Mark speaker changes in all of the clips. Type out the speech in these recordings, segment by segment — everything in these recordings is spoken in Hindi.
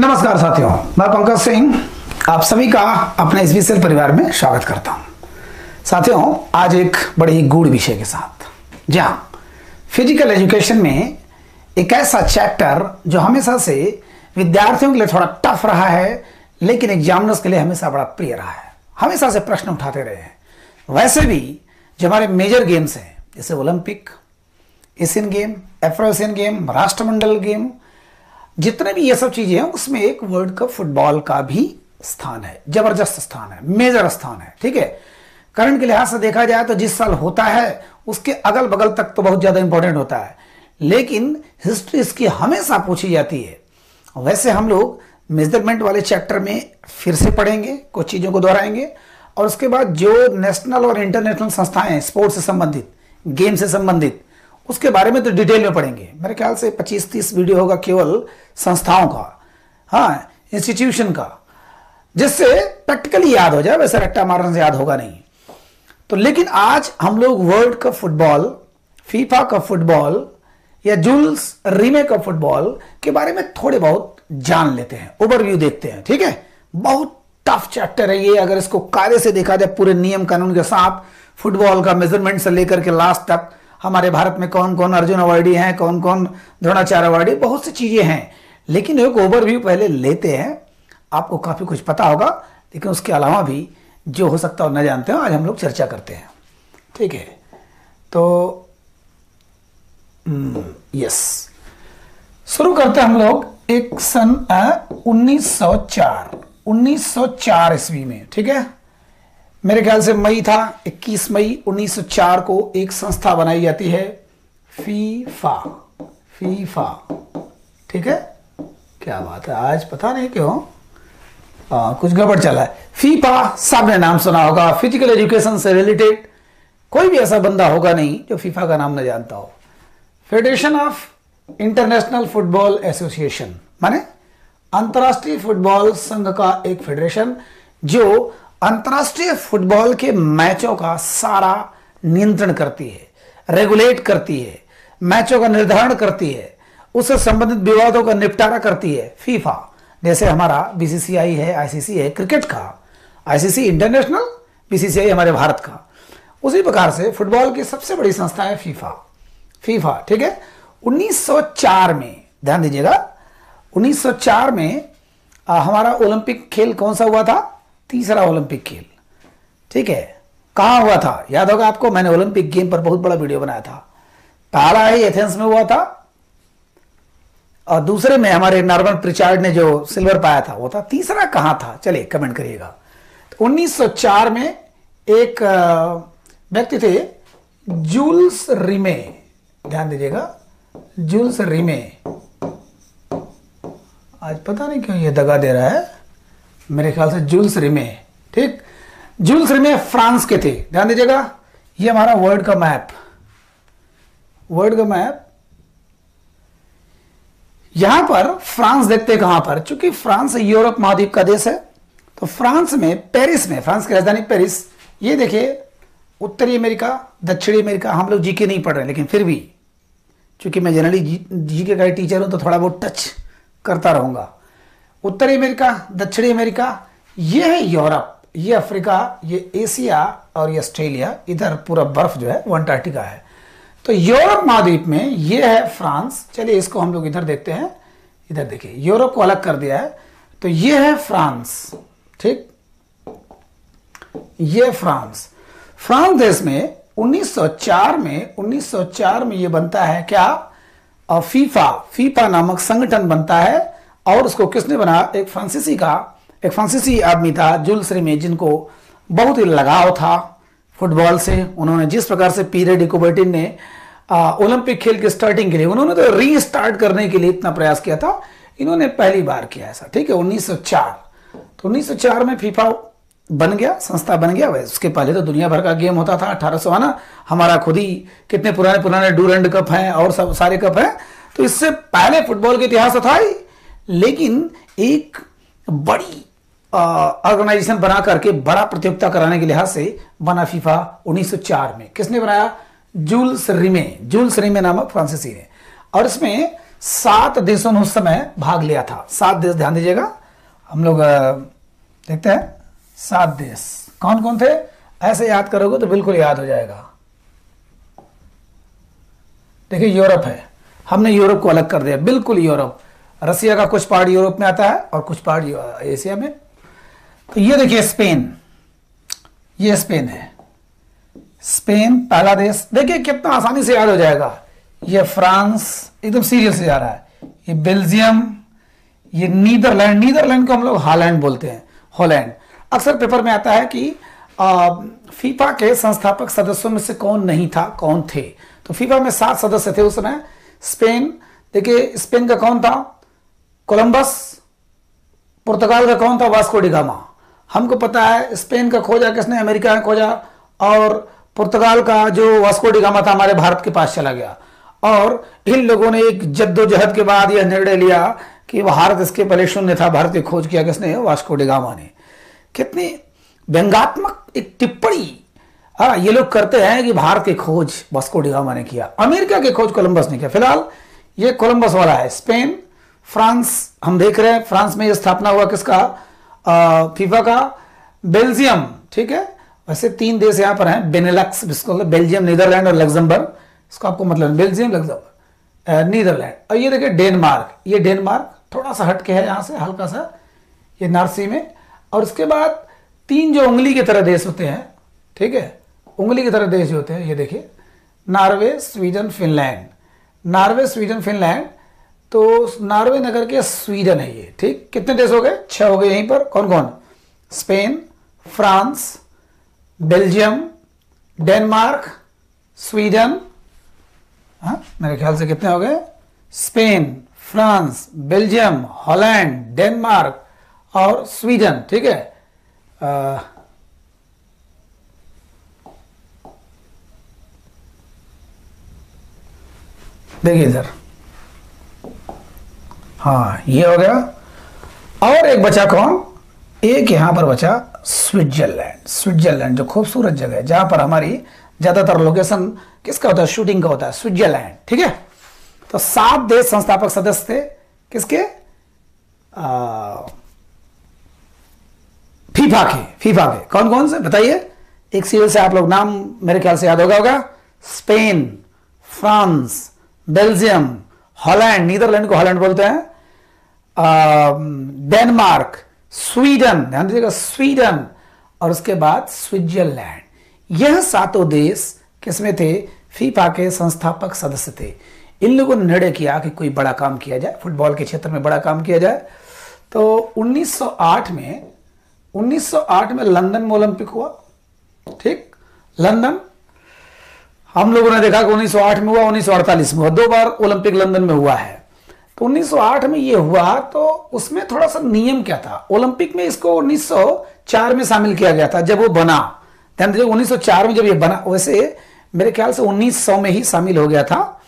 Speaker 1: नमस्कार साथियों, मैं पंकज सिंह आप सभी का अपने SBCL परिवार में स्वागत करता हूं। साथियों, आज एक बड़े ही गूढ़ विषय के साथ, जहां फिजिकल एजुकेशन में एक ऐसा चैप्टर जो हमेशा से विद्यार्थियों के लिए थोड़ा टफ रहा है, लेकिन एग्जामिनर्स के लिए हमेशा बड़ा प्रिय रहा है, हमेशा से प्रश्न उठाते रहे हैं। वैसे भी जो हमारे मेजर गेम्स हैं, जैसे Olympic, Asian game, Afro Asian game, राष्ट्रमंडल गेम, जितने भी ये सब चीजें हैं, उसमें एक वर्ल्ड कप फुटबॉल का भी स्थान है, जबरदस्त स्थान है, मेजर स्थान है। ठीक है, करंट के लिहाज से देखा जाए तो जिस साल होता है उसके अगल बगल तक तो बहुत ज्यादा इंपॉर्टेंट होता है, लेकिन हिस्ट्री इसकी हमेशा पूछी जाती है। वैसे हम लोग मेजरमेंट वाले चैप्टर में फिर से पढ़ेंगे, कुछ चीजों को दोहराएंगे, और उसके बाद जो नेशनल और इंटरनेशनल संस्थाएं हैं स्पोर्ट्स से संबंधित, गेम से संबंधित, उसके बारे में तो डिटेल में पढ़ेंगे। मेरे ख्याल से 25-30 वीडियो होगा केवल संस्थाओं का, हाँ, इंस्टीट्यूशन का, जिससे प्रैक्टिकली याद हो जाए, वैसे रट्टा मारने से याद होगा नहीं। तो लेकिन आज हम लोग world cup football, FIFA cup football या जूल्स रीमे कप फुटबॉल के बारे में थोड़े बहुत जान लेते हैं, ओवरव्यू देखते हैं। ठीक है, बहुत टफ चैप्टर है ये। अगर इसको कायदे से देखा जाए पूरे नियम कानून के साथ, फुटबॉल का मेजरमेंट से लेकर के लास्ट तक, हमारे भारत में कौन कौन अर्जुन अवार्डी हैं, कौन कौन द्रोणाचार्य अवार्डी, बहुत सी चीजें हैं, लेकिन एक ओवरव्यू पहले लेते हैं। आपको काफी कुछ पता होगा, लेकिन उसके अलावा भी जो हो सकता हो न जानते हो, आज हम लोग चर्चा करते हैं। ठीक है, तो यस, शुरू करते हैं हम लोग एक सन 1904 ईस्वी में। ठीक है, मेरे ख्याल से मई था, 21 मई 1904 को एक संस्था बनाई जाती है, फीफा। ठीक है, क्या बात है, आज पता नहीं क्यों कुछ गड़बड़ चला है। फीफा सबने नाम सुना होगा, फिजिकल एजुकेशन से रिलेटेड कोई भी ऐसा बंदा होगा नहीं जो फीफा का नाम न जानता हो। Federation of international football association, माने अंतरराष्ट्रीय फुटबॉल संघ का एक फेडरेशन जो अंतरराष्ट्रीय फुटबॉल के मैचों का सारा नियंत्रण करती है, रेगुलेट करती है, मैचों का निर्धारण करती है, उससे संबंधित विवादों का निपटारा करती है। फीफा जैसे हमारा BCCI है, ICC है क्रिकेट का, ICC इंटरनेशनल, BCCI हमारे भारत का, उसी प्रकार से फुटबॉल की सबसे बड़ी संस्था है फीफा। ठीक है, 1904 में, ध्यान दीजिएगा, 1904 में हमारा ओलंपिक खेल कौन सा हुआ था? तीसरा ओलंपिक खेल। ठीक है, कहां हुआ था? याद होगा आपको, मैंने ओलंपिक गेम पर बहुत बड़ा वीडियो बनाया था। पहला ही एथेंस में हुआ था, और दूसरे में हमारे नॉर्मन प्रिचार्ड ने जो सिल्वर पाया था वो था। तीसरा कहां था, चलिए कमेंट करिएगा। तो 1904 में एक व्यक्ति थे, जूल्स रीमे, ध्यान दीजिएगा, जूल्स रीमे। आज पता नहीं क्यों ये दगा दे रहा है, मेरे ख्याल से जूल्स रीमे। ठीक, जूल्स रीमे फ्रांस के थे, ध्यान दीजिएगा। ये हमारा वर्ल्ड का मैप, यहां पर फ्रांस देखते कहां पर, चूंकि फ्रांस यूरोप महाद्वीप का देश है, तो फ्रांस में, पेरिस में, फ्रांस की राजधानी पेरिस। ये देखिए, उत्तरी अमेरिका, दक्षिणी अमेरिका, हम लोग जीके नहीं पढ़ रहे, लेकिन फिर भी चूंकि मैं जनरली जीके का टीचर हूं तो थोड़ा बहुत टच करता रहूंगा। उत्तरी अमेरिका, दक्षिणी अमेरिका, ये है यूरोप, ये अफ्रीका, ये एशिया, और ये ऑस्ट्रेलिया। इधर पूरा बर्फ जो है वो अंटार्कटिका है। तो यूरोप महाद्वीप में ये है फ्रांस। चलिए इसको हम लोग इधर देखते हैं, इधर देखिए, यूरोप को अलग कर दिया है, तो ये है फ्रांस। ठीक, ये फ्रांस देश में 1904 में ये बनता है क्या, फीफा नामक संगठन बनता है। और उसको किसने बना? एक फ्रांसीसी आदमी था, जूल्स रीमे, जिनको बहुत ही लगाव था फुटबॉल से। उन्होंने जिस प्रकार से पीरे डी कुबर्टिन ने ओलंपिक खेल के स्टार्टिंग के लिए, उन्होंने तो रीस्टार्ट करने के लिए इतना प्रयास किया था, इन्होंने पहली बार किया ऐसा। ठीक है, 1904। तो 1904 में फीफा बन गया, संस्था बन गया। उसके पहले तो दुनिया भर का गेम होता था। 1800 आना, हमारा खुद ही कितने पुराने डूरंड कप हैं और सब सारे कप हैं, तो इससे पहले फुटबॉल के इतिहास था ही। लेकिन एक बड़ी ऑर्गेनाइजेशन बना करके बड़ा प्रतियोगिता कराने के लिहाज से बना फीफा 1904 में। किसने बनाया? जूल्स रीमे नामक फ्रांसीसी ने। और इसमें 7 देशों ने उस समय भाग लिया था। 7 देश, ध्यान दीजिएगा, हम लोग देखते हैं 7 देश कौन कौन थे। ऐसे याद करोगे तो बिल्कुल याद हो जाएगा। देखिए यूरोप है, हमने यूरोप को अलग कर दिया, बिल्कुल यूरोप। रसिया का कुछ पार्ट यूरोप में आता है और कुछ पार्ट एशिया में। तो ये देखिए स्पेन, ये स्पेन है, स्पेन पहला देश। देखिए कितना आसानी से याद हो जाएगा। ये फ्रांस, एकदम सीरियल से जा रहा है। ये बेल्जियम, ये नीदरलैंड, नीदरलैंड को हम लोग हॉलैंड बोलते हैं, हॉलैंड। अक्सर पेपर में आता है कि फीफा के संस्थापक सदस्यों में से कौन नहीं था, कौन थे। तो फीफा में 7 सदस्य थे उस समय। स्पेन, देखिए स्पेन का कौन था, कोलंबस। पुर्तगाल का कौन था, वास्को डी गामा। हमको पता है स्पेन का खोजा किसने, अमेरिका ने खोजा। और पुर्तगाल का जो वास्को डी गामा था हमारे भारत के पास चला गया। और इन लोगों ने एक जद्दोजहद के बाद यह निर्णय लिया कि भारत इसके पहले शून्य था, भारत की खोज किया किसने, वास्को डी गामा ने। कितनी व्यंग्यात्मक एक टिप्पणी ये लोग करते हैं कि भारत की खोज वास्को डी गामा ने किया, अमेरिका की खोज कोलंबस ने किया। फिलहाल ये कोलंबस वाला है। स्पेन, फ्रांस हम देख रहे हैं, फ्रांस में ये स्थापना हुआ किसका, फीफा का। बेल्जियम, ठीक है। वैसे 3 देश यहां पर हैं, बेनेलक्स जिसको बेल्जियम, नीदरलैंड और लग्जमबर्ग। इसको आपको मतलब बेल्जियम, लग्जमबर्ग, नीदरलैंड। और ये देखिए डेनमार्क, ये डेनमार्क थोड़ा सा हटके है यहां से, हल्का सा, ये नॉर्थ सी में। और उसके बाद 3 जो उंगली की तरह देश होते हैं, ठीक है, उंगली की तरह देश जो होते हैं, ये देखिए Norway, Sweden, Finland. Norway, Sweden, Finland. तो नॉर्वे नगर के स्वीडन है ये, ठीक। कितने देश हो गए, 6 हो गए यहीं पर। कौन कौन, Spain, France, Belgium, Denmark, Sweden. हाँ, मेरे ख्याल से कितने हो गए, Spain, France, Belgium, Holland, Denmark और स्वीडन, ठीक है। देखिए इधर, हाँ ये हो गया। और एक बचा कौन, एक यहां पर बचा स्विट्जरलैंड। स्विट्जरलैंड जो खूबसूरत जगह है जहां पर हमारी ज्यादातर लोकेशन किसका होता है, शूटिंग का होता है, स्विट्जरलैंड, ठीक है। तो 7 देश संस्थापक सदस्य थे किसके, फीफा के कौन कौन से बताइए। एक सीरियल से आप लोग नाम मेरे ख्याल से याद होगा। Spain, France, Belgium, Holland, Netherland को हॉलैंड बोलते हैं, डेनमार्क, स्वीडन, ध्यान दीजिएगा स्वीडन, और उसके बाद स्विट्जरलैंड। यह 7 देश किसमें थे, फीफा के संस्थापक सदस्य थे। इन लोगों ने निर्णय किया कि कोई बड़ा काम किया जाए, फुटबॉल के क्षेत्र में बड़ा काम किया जाए। तो 1908 में लंदन में ओलंपिक हुआ, ठीक। लंदन हम लोगों ने देखा कि 1908 में हुआ, 1948 में हुआ, 2 बार ओलंपिक लंदन में हुआ है। तो 1908 में ये हुआ, तो उसमें थोड़ा सा नियम क्या था, ओलंपिक में इसको 1904 में शामिल किया गया था जब वो बना। ध्यान दीजिए 1904 में जब ये बना, वैसे मेरे ख्याल से 1900 में ही शामिल हो गया था,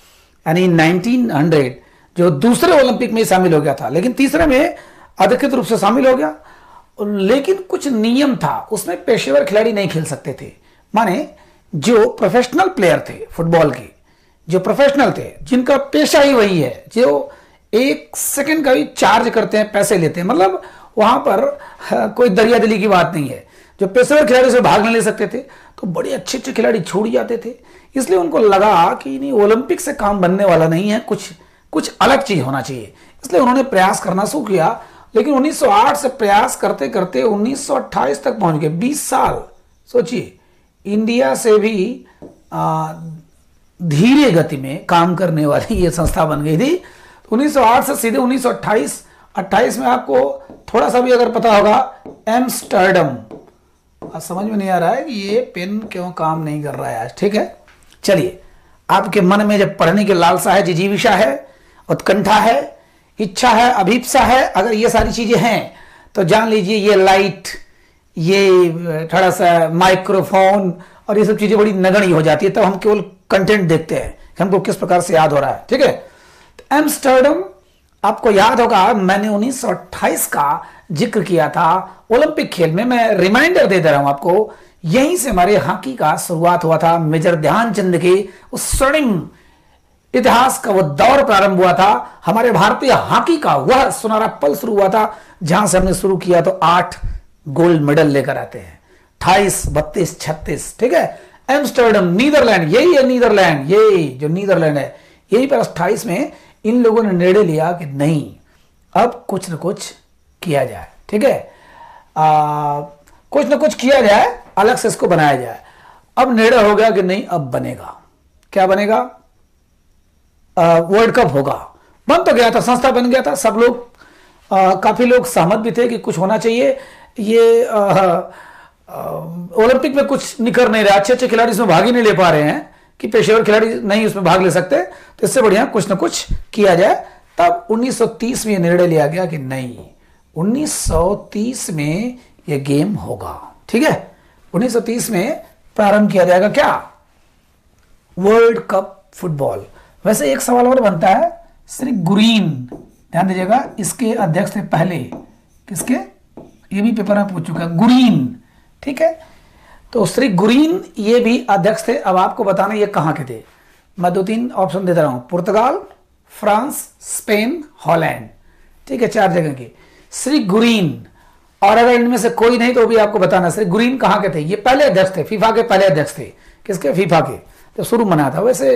Speaker 1: यानी 1900 जो दूसरे ओलंपिक में शामिल हो गया था, लेकिन तीसरे में अधिकृत रूप से शामिल हो गया। लेकिन कुछ नियम था, उसमें पेशेवर खिलाड़ी नहीं खेल सकते थे। माने जो प्रोफेशनल प्लेयर थे फुटबॉल के, जो प्रोफेशनल थे, जिनका पेशा ही वही है, जो 1 सेकंड का भी चार्ज करते हैं, पैसे लेते हैं, मतलब वहां पर कोई दरिया दिली की बात नहीं है। जो पेशेवर खिलाड़ी से भाग नहीं ले सकते थे, तो बड़े अच्छे अच्छे खिलाड़ी छोड़ जाते थे। इसलिए उनको लगा कि नहीं, ओलंपिक से काम बनने वाला नहीं है, कुछ अलग चीज होना चाहिए। इसलिए उन्होंने प्रयास करना शुरू किया। लेकिन 1908 से प्रयास करते करते 1928 तक पहुंच गए, 20 साल। सोचिए, इंडिया से भी धीरे गति में काम करने वाली ये संस्था बन गई थी। 1908 से सीधे 1928 में आपको थोड़ा सा भी अगर पता होगा, एम्स्टर्डम। समझ में नहीं आ रहा है कि ये पेन क्यों काम नहीं कर रहा है आज, ठीक है। चलिए, आपके मन में जब पढ़ने की लालसा है, जिजीविषा है, उत्कंठा है, इच्छा है, अभीप्सा है, अगर ये सारी चीजें हैं तो जान लीजिए ये लाइट, ये थोड़ा सा माइक्रोफोन और ये सब चीजें बड़ी नगण्य हो जाती है। तब हम केवल कंटेंट देखते हैं कि हमको किस प्रकार से याद हो रहा है, ठीक है। तो एम्स्टर्डम आपको याद होगा, मैंने 1928 का जिक्र किया था ओलंपिक खेल में। मैं रिमाइंडर दे रहा हूं आपको, यहीं से हमारे हॉकी का शुरुआत हुआ था। मेजर ध्यानचंद के उस स्वर्णिम इतिहास का वो दौर प्रारंभ हुआ था, हमारे भारतीय हॉकी का वह सुनहरा पल शुरू हुआ था जहां से हमने शुरू किया तो 8 गोल्ड मेडल लेकर आते हैं, 28, 32, 36, ठीक है। एम्स्टर्डम नीदरलैंड, यही है नीदरलैंड, ये जो नीदरलैंड है यही पर 28 में इन लोगों ने निर्णय लिया कि नहीं अब कुछ न कुछ किया जाए, ठीक है, कुछ न कुछ किया जाए, अलग से इसको बनाया जाए। अब निर्णय हो गया कि नहीं अब बनेगा, क्या बनेगा, वर्ल्ड कप होगा। बन तो गया था, संस्था बन गया था, सब लोग काफी लोग सहमत भी थे कि कुछ होना चाहिए। ये ओलंपिक में कुछ निकर नहीं रहा, अच्छे अच्छे खिलाड़ी इसमें भाग ही नहीं ले पा रहे हैं कि पेशेवर खिलाड़ी नहीं उसमें भाग ले सकते, तो इससे बढ़िया कुछ ना कुछ किया जाए। तब 1930 में यह निर्णय लिया गया कि नहीं 1930 में यह गेम होगा, ठीक है। 1930 में प्रारंभ किया जाएगा क्या, वर्ल्ड कप फुटबॉल। वैसे एक सवाल और बनता है, श्री गुरीन, ध्यान दीजिएगा, इसके अध्यक्ष थे पहले, किसके, ये भी पेपर में पूछ चुका है, गुरीन, ठीक है। तो श्री गुरीन ये भी अध्यक्ष थे। अब आपको बताना ये कहां के थे, मैं 2-3 ऑप्शन दे रहा हूं, पुर्तगाल, फ्रांस, स्पेन, हॉलैंड, ठीक है, 4 जगह के श्री गुरीन। और अगर इनमें से कोई नहीं तो भी आपको बताना श्री गुरीन कहां के थे। ये पहले अध्यक्ष थे, फीफा के पहले अध्यक्ष थे, किसके, फीफा के, तो शुरू मना था। वैसे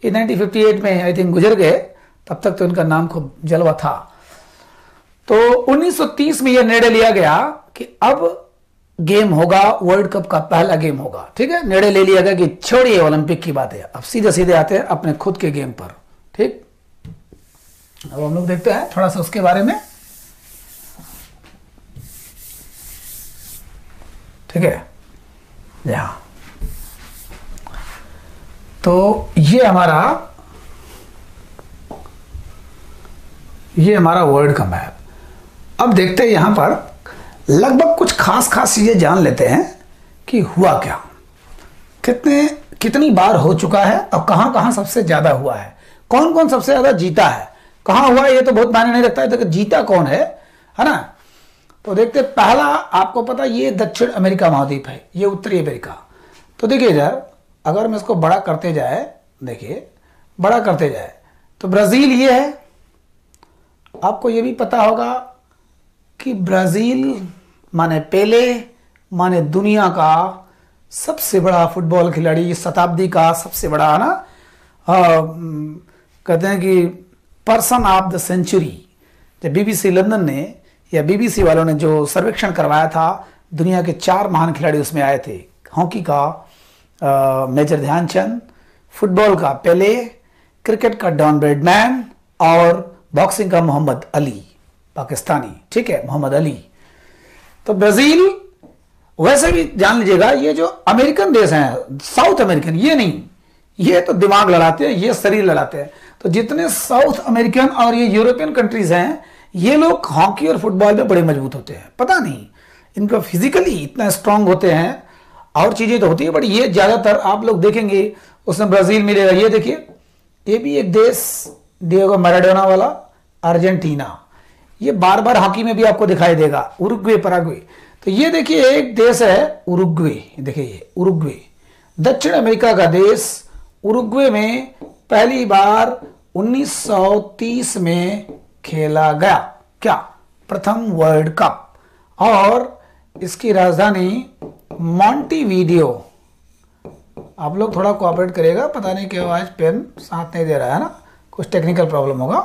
Speaker 1: ये 1958 में आई थिंक गुजर गए, तब तक तो इनका नाम खूब जलवा था। तो 1930 में यह निर्णय लिया गया कि अब गेम होगा, वर्ल्ड कप का पहला गेम होगा, ठीक है। निर्णय ले लिया गया कि छोड़िए ओलंपिक की बातें, अब सीधे सीधे आते हैं अपने खुद के गेम पर, ठीक। अब हम लोग देखते हैं थोड़ा सा उसके बारे में, ठीक है। यहां तो ये हमारा वर्ल्ड का मैप। अब देखते हैं यहां पर लगभग कुछ खास चीजें जान लेते हैं कि हुआ क्या, कितनी बार हो चुका है और कहां कहां सबसे ज्यादा हुआ है, कौन कौन सबसे ज्यादा जीता है, कहां हुआ ये तो बहुत मायने नहीं रखता है, तो जीता कौन है ना। तो देखते पहला, आपको पता ये दक्षिण अमेरिका महाद्वीप है, ये उत्तरी अमेरिका। तो देखिए इधर अगर मैं इसको बड़ा करते जाए, देखिए बड़ा करते जाए तो ब्राजील ये है। आपको ये भी पता होगा कि ब्राजील माने पेले, माने दुनिया का सबसे बड़ा फुटबॉल खिलाड़ी, शताब्दी का सबसे बड़ा ना, कहते हैं कि पर्सन ऑफ द सेंचुरी। जब बीबीसी लंदन ने या बीबीसी वालों ने जो सर्वेक्षण करवाया था, दुनिया के 4 महान खिलाड़ी उसमें आए थे। हॉकी का मेजर ध्यानचंद, फुटबॉल का पेले, क्रिकेट का डॉन ब्रैडमैन और बॉक्सिंग का मोहम्मद अली, पाकिस्तानी, ठीक है, मोहम्मद अली। तो ब्राजील, वैसे भी जान लीजिएगा ये जो अमेरिकन देश हैं, साउथ अमेरिकन, ये नहीं, ये तो दिमाग लड़ाते हैं, ये शरीर लड़ाते हैं। तो जितने साउथ अमेरिकन और ये यूरोपियन कंट्रीज हैं, ये लोग हॉकी और फुटबॉल में बड़े मजबूत होते हैं। पता नहीं इनका फिजिकली इतना स्ट्रांग होते हैं, और चीजें तो होती है, बट ये ज्यादातर आप लोग देखेंगे उसमें ब्राजील मिलेगा। ये देखिए, ये भी एक देश, डिएगो मैराडोना वाला, अर्जेंटीना, ये बार बार हॉकी में भी आपको दिखाई देगा, उरुग्वे, पराग्वे। तो ये देखिए एक देश है उरुग्वे, देखिए ये उरुग्वे, दक्षिण अमेरिका का देश। उरुग्वे में पहली बार 1930 में खेला गया क्या, प्रथम वर्ल्ड कप, और इसकी राजधानी मॉन्टेविडियो। आप लोग थोड़ा कोऑपरेट करिएगा, पता नहीं क्यों आज पेन साथ नहीं दे रहा है ना, कुछ टेक्निकल प्रॉब्लम होगा।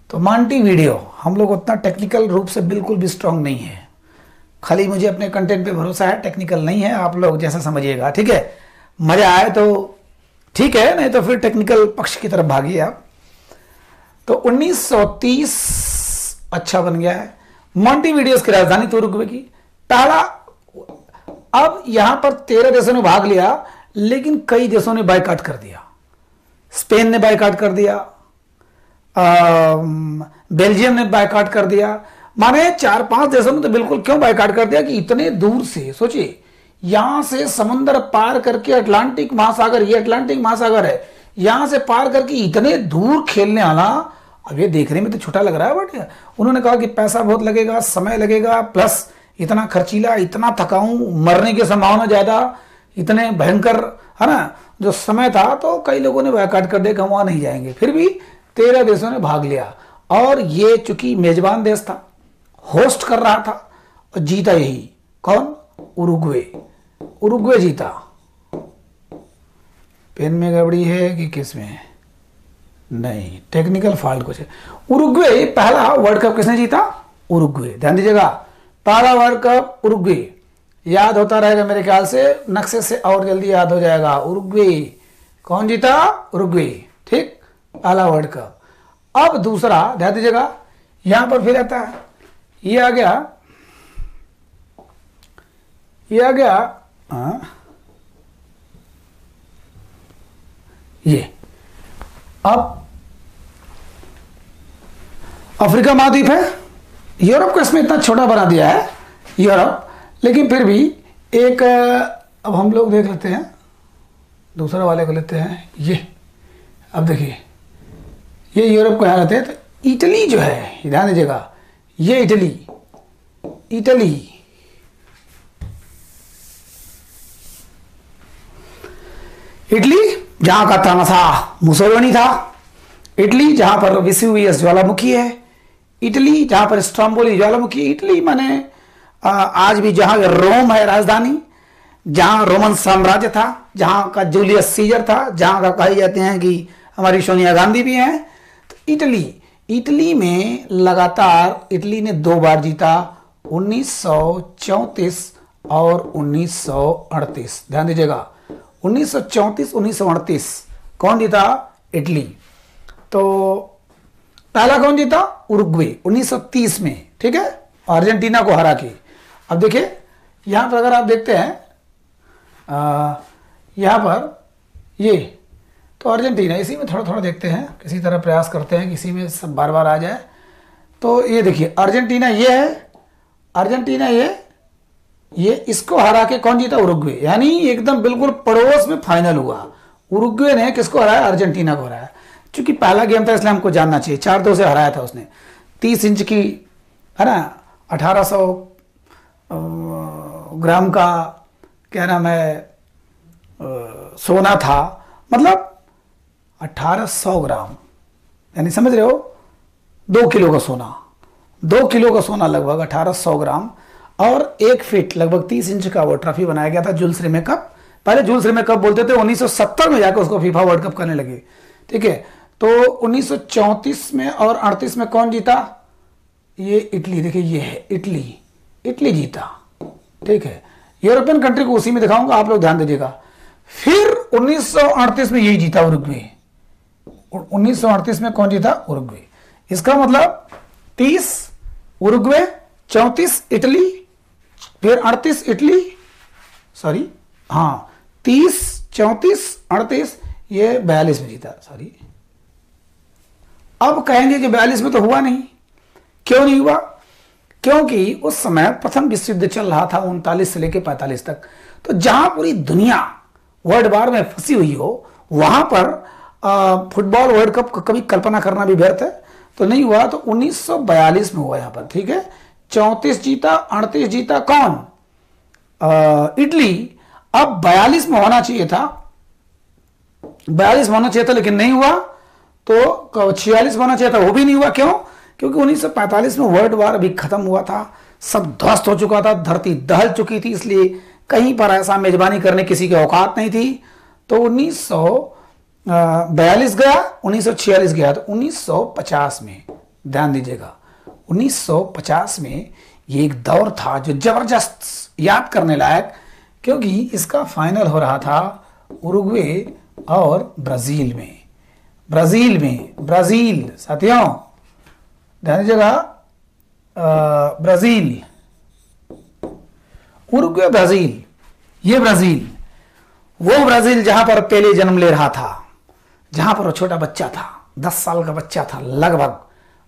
Speaker 1: तो मॉन्टेविडियो, हम लोग उतना टेक्निकल रूप से बिल्कुल भी स्ट्रांग नहीं है, खाली मुझे अपने कंटेंट पे भरोसा है, टेक्निकल नहीं है, आप लोग जैसा समझिएगा, ठीक है। मजा आए तो ठीक है, नहीं तो फिर टेक्निकल पक्ष की तरफ भागिए आप। तो 1930 अच्छा बन गया है। मॉन्टेविडियो की राजधानी तो उरुग्वे की पहला। अब यहां पर 13 देशों ने भाग लिया, लेकिन कई देशों ने बायकॉट कर दिया। स्पेन ने बायकॉट कर दिया, बेल्जियम ने बायकॉट कर दिया, माने 4-5 देशों ने तो बिल्कुल क्यों बायकॉट कर दिया कि इतने दूर से, सोचिए यहां से समुद्र पार करके अटलांटिक महासागर, ये अटलांटिक महासागर है, यहां से पार करके इतने दूर खेलने आना। अब ये देखने में तो छोटा लग रहा है, बट उन्होंने कहा कि पैसा बहुत लगेगा, समय लगेगा, प्लस इतना खर्चीला, इतना थकाऊ, मरने की संभावना ज्यादा, इतने भयंकर, है ना, जो समय था, तो कई लोगों ने बायकॉट कर दिया कि हम वहां नहीं जाएंगे। फिर भी 13 देशों ने भाग लिया और ये चूंकि मेजबान देश था, होस्ट कर रहा था, और जीता यही कौन? उरुग्वे। उरुग्वे जीता। पेन में गड़बड़ी है कि किस में? नहीं, टेक्निकल फॉल्ट कुछ है। उरुग्वे पहला वर्ल्ड कप किसने जीता? उरुग्वे। ध्यान दीजिएगा, पहला वर्ल्ड कप उरुग्वे। याद होता रहेगा मेरे ख्याल से, नक्शे से और जल्दी याद हो जाएगा। उरुग्वे कौन जीता? उरुग्वे। ठीक, पहला वर्ल्ड कप। अब दूसरा, ध्यान दीजिएगा, यहां पर फिर आता है, ये आ गया, ये आ गया, ये अब अफ्रीका महाद्वीप है। यूरोप को इसमें इतना छोटा बना दिया है यूरोप, लेकिन फिर भी एक, अब हम लोग देख लेते हैं, दूसरा वाले को लेते हैं ये। अब देखिए, ये यूरोप को यहाँ रहते हैं, तो इटली जो है, ध्यान दीजिएगा, ये इटली, इटली इटली जहां का तानासा मुसोलिनी था, इटली जहां पर वेसुवियस ज्वालामुखी है, इटली जहां पर स्ट्रोम्बोली ज्वालामुखी, इटली माने आज भी जहां रोम है राजधानी, जहां रोमन साम्राज्य था, जहां का जूलियस सीजर था, जहां का कहे जाते हैं कि हमारी सोनिया गांधी भी हैं। तो इटली, इटली में लगातार इटली ने 2 बार जीता, 1934 और 1938। ध्यान दीजिएगा, 1934 1938 कौन जीता? इटली। तो पहला कौन जीता? उरुग्वे 1930 में, ठीक है, अर्जेंटीना को हरा के। अब देखिए यहां पर अगर आप देखते हैं, यहां पर ये तो अर्जेंटीना, इसी में थोड़ा थोड़ा देखते हैं, किसी तरह प्रयास करते हैं किसी में सब बार बार आ जाए। तो ये देखिए, अर्जेंटीना ये है, अर्जेंटीना ये इसको हरा के कौन जीता? उरुग्वे। यानी एकदम बिल्कुल पड़ोस में फाइनल हुआ। उरुग्वे ने किसको हराया? अर्जेंटीना को हराया। क्योंकि पहला गेम था इसलिए हमको जानना चाहिए। 4-2 से हराया था उसने। 30 इंच की, है ना, 1800 ग्राम का क्या नाम है सोना था, मतलब 1800 ग्राम, यानी समझ रहे हो, 2 किलो का सोना, 2 किलो का सोना लगभग 1800 ग्राम, और 1 फीट लगभग 30 इंच का वो ट्रॉफी बनाया गया था, जुल्स रिमे कप। पहले जुल्स रिमे कप बोलते थे, 1970 में जाकर उसको फीफा वर्ल्ड कप करने लगे, ठीक है। तो 1934 में और 38 में कौन जीता? ये इटली, देखिए ये है इटली, इटली जीता, ठीक है। यूरोपियन कंट्री को उसी में दिखाऊंगा, आप लोग ध्यान दीजिएगा। फिर 1938 में यही जीता उरुग्वे। 1938 में कौन जीता? उरुग्वे। इसका मतलब 30 उरुग्वे, 34 इटली, फिर 38 इटली, सॉरी हाँ, 30 34 38, ये 42 में जीता, सॉरी। अब कहेंगे कि 42 में तो हुआ नहीं, क्यों नहीं हुआ? क्योंकि उस समय प्रथम विश्व युद्ध चल रहा था 39 से लेकर 45 तक। तो जहां पूरी दुनिया वर्ल्ड वार में फंसी हुई हो, वहां पर फुटबॉल वर्ल्ड कप को कभी कल्पना करना भी व्यर्थ है, तो नहीं हुआ। तो 1942 में हुआ यहां पर, ठीक है। 34 जीता, 38 जीता कौन? इटली। अब 42 में होना चाहिए था, 42 में होना चाहिए था, लेकिन नहीं हुआ। तो 46 में होना चाहिए था, वो भी नहीं हुआ। क्यों? क्योंकि 1945 में वर्ल्ड वार अभी खत्म हुआ था, सब ध्वस्त हो चुका था, धरती दहल चुकी थी, इसलिए कहीं पर ऐसा मेजबानी करने किसी की औकात नहीं थी। तो 1942 गया, 1946 गया, तो 1950 में, ध्यान दीजिएगा, 1950 में ये एक दौर था जो जबरदस्त याद करने लायक, क्योंकि इसका फाइनल हो रहा था उरुग्वे और ब्राजील में। ब्राजील साथियों ध्यान दीजिएगा, ब्राजील, उरुग्वे ब्राजील, ये ब्राजील, वो ब्राजील जहां पर पेले जन्म ले रहा था, जहां पर वो छोटा बच्चा था, 10 साल का बच्चा था लगभग,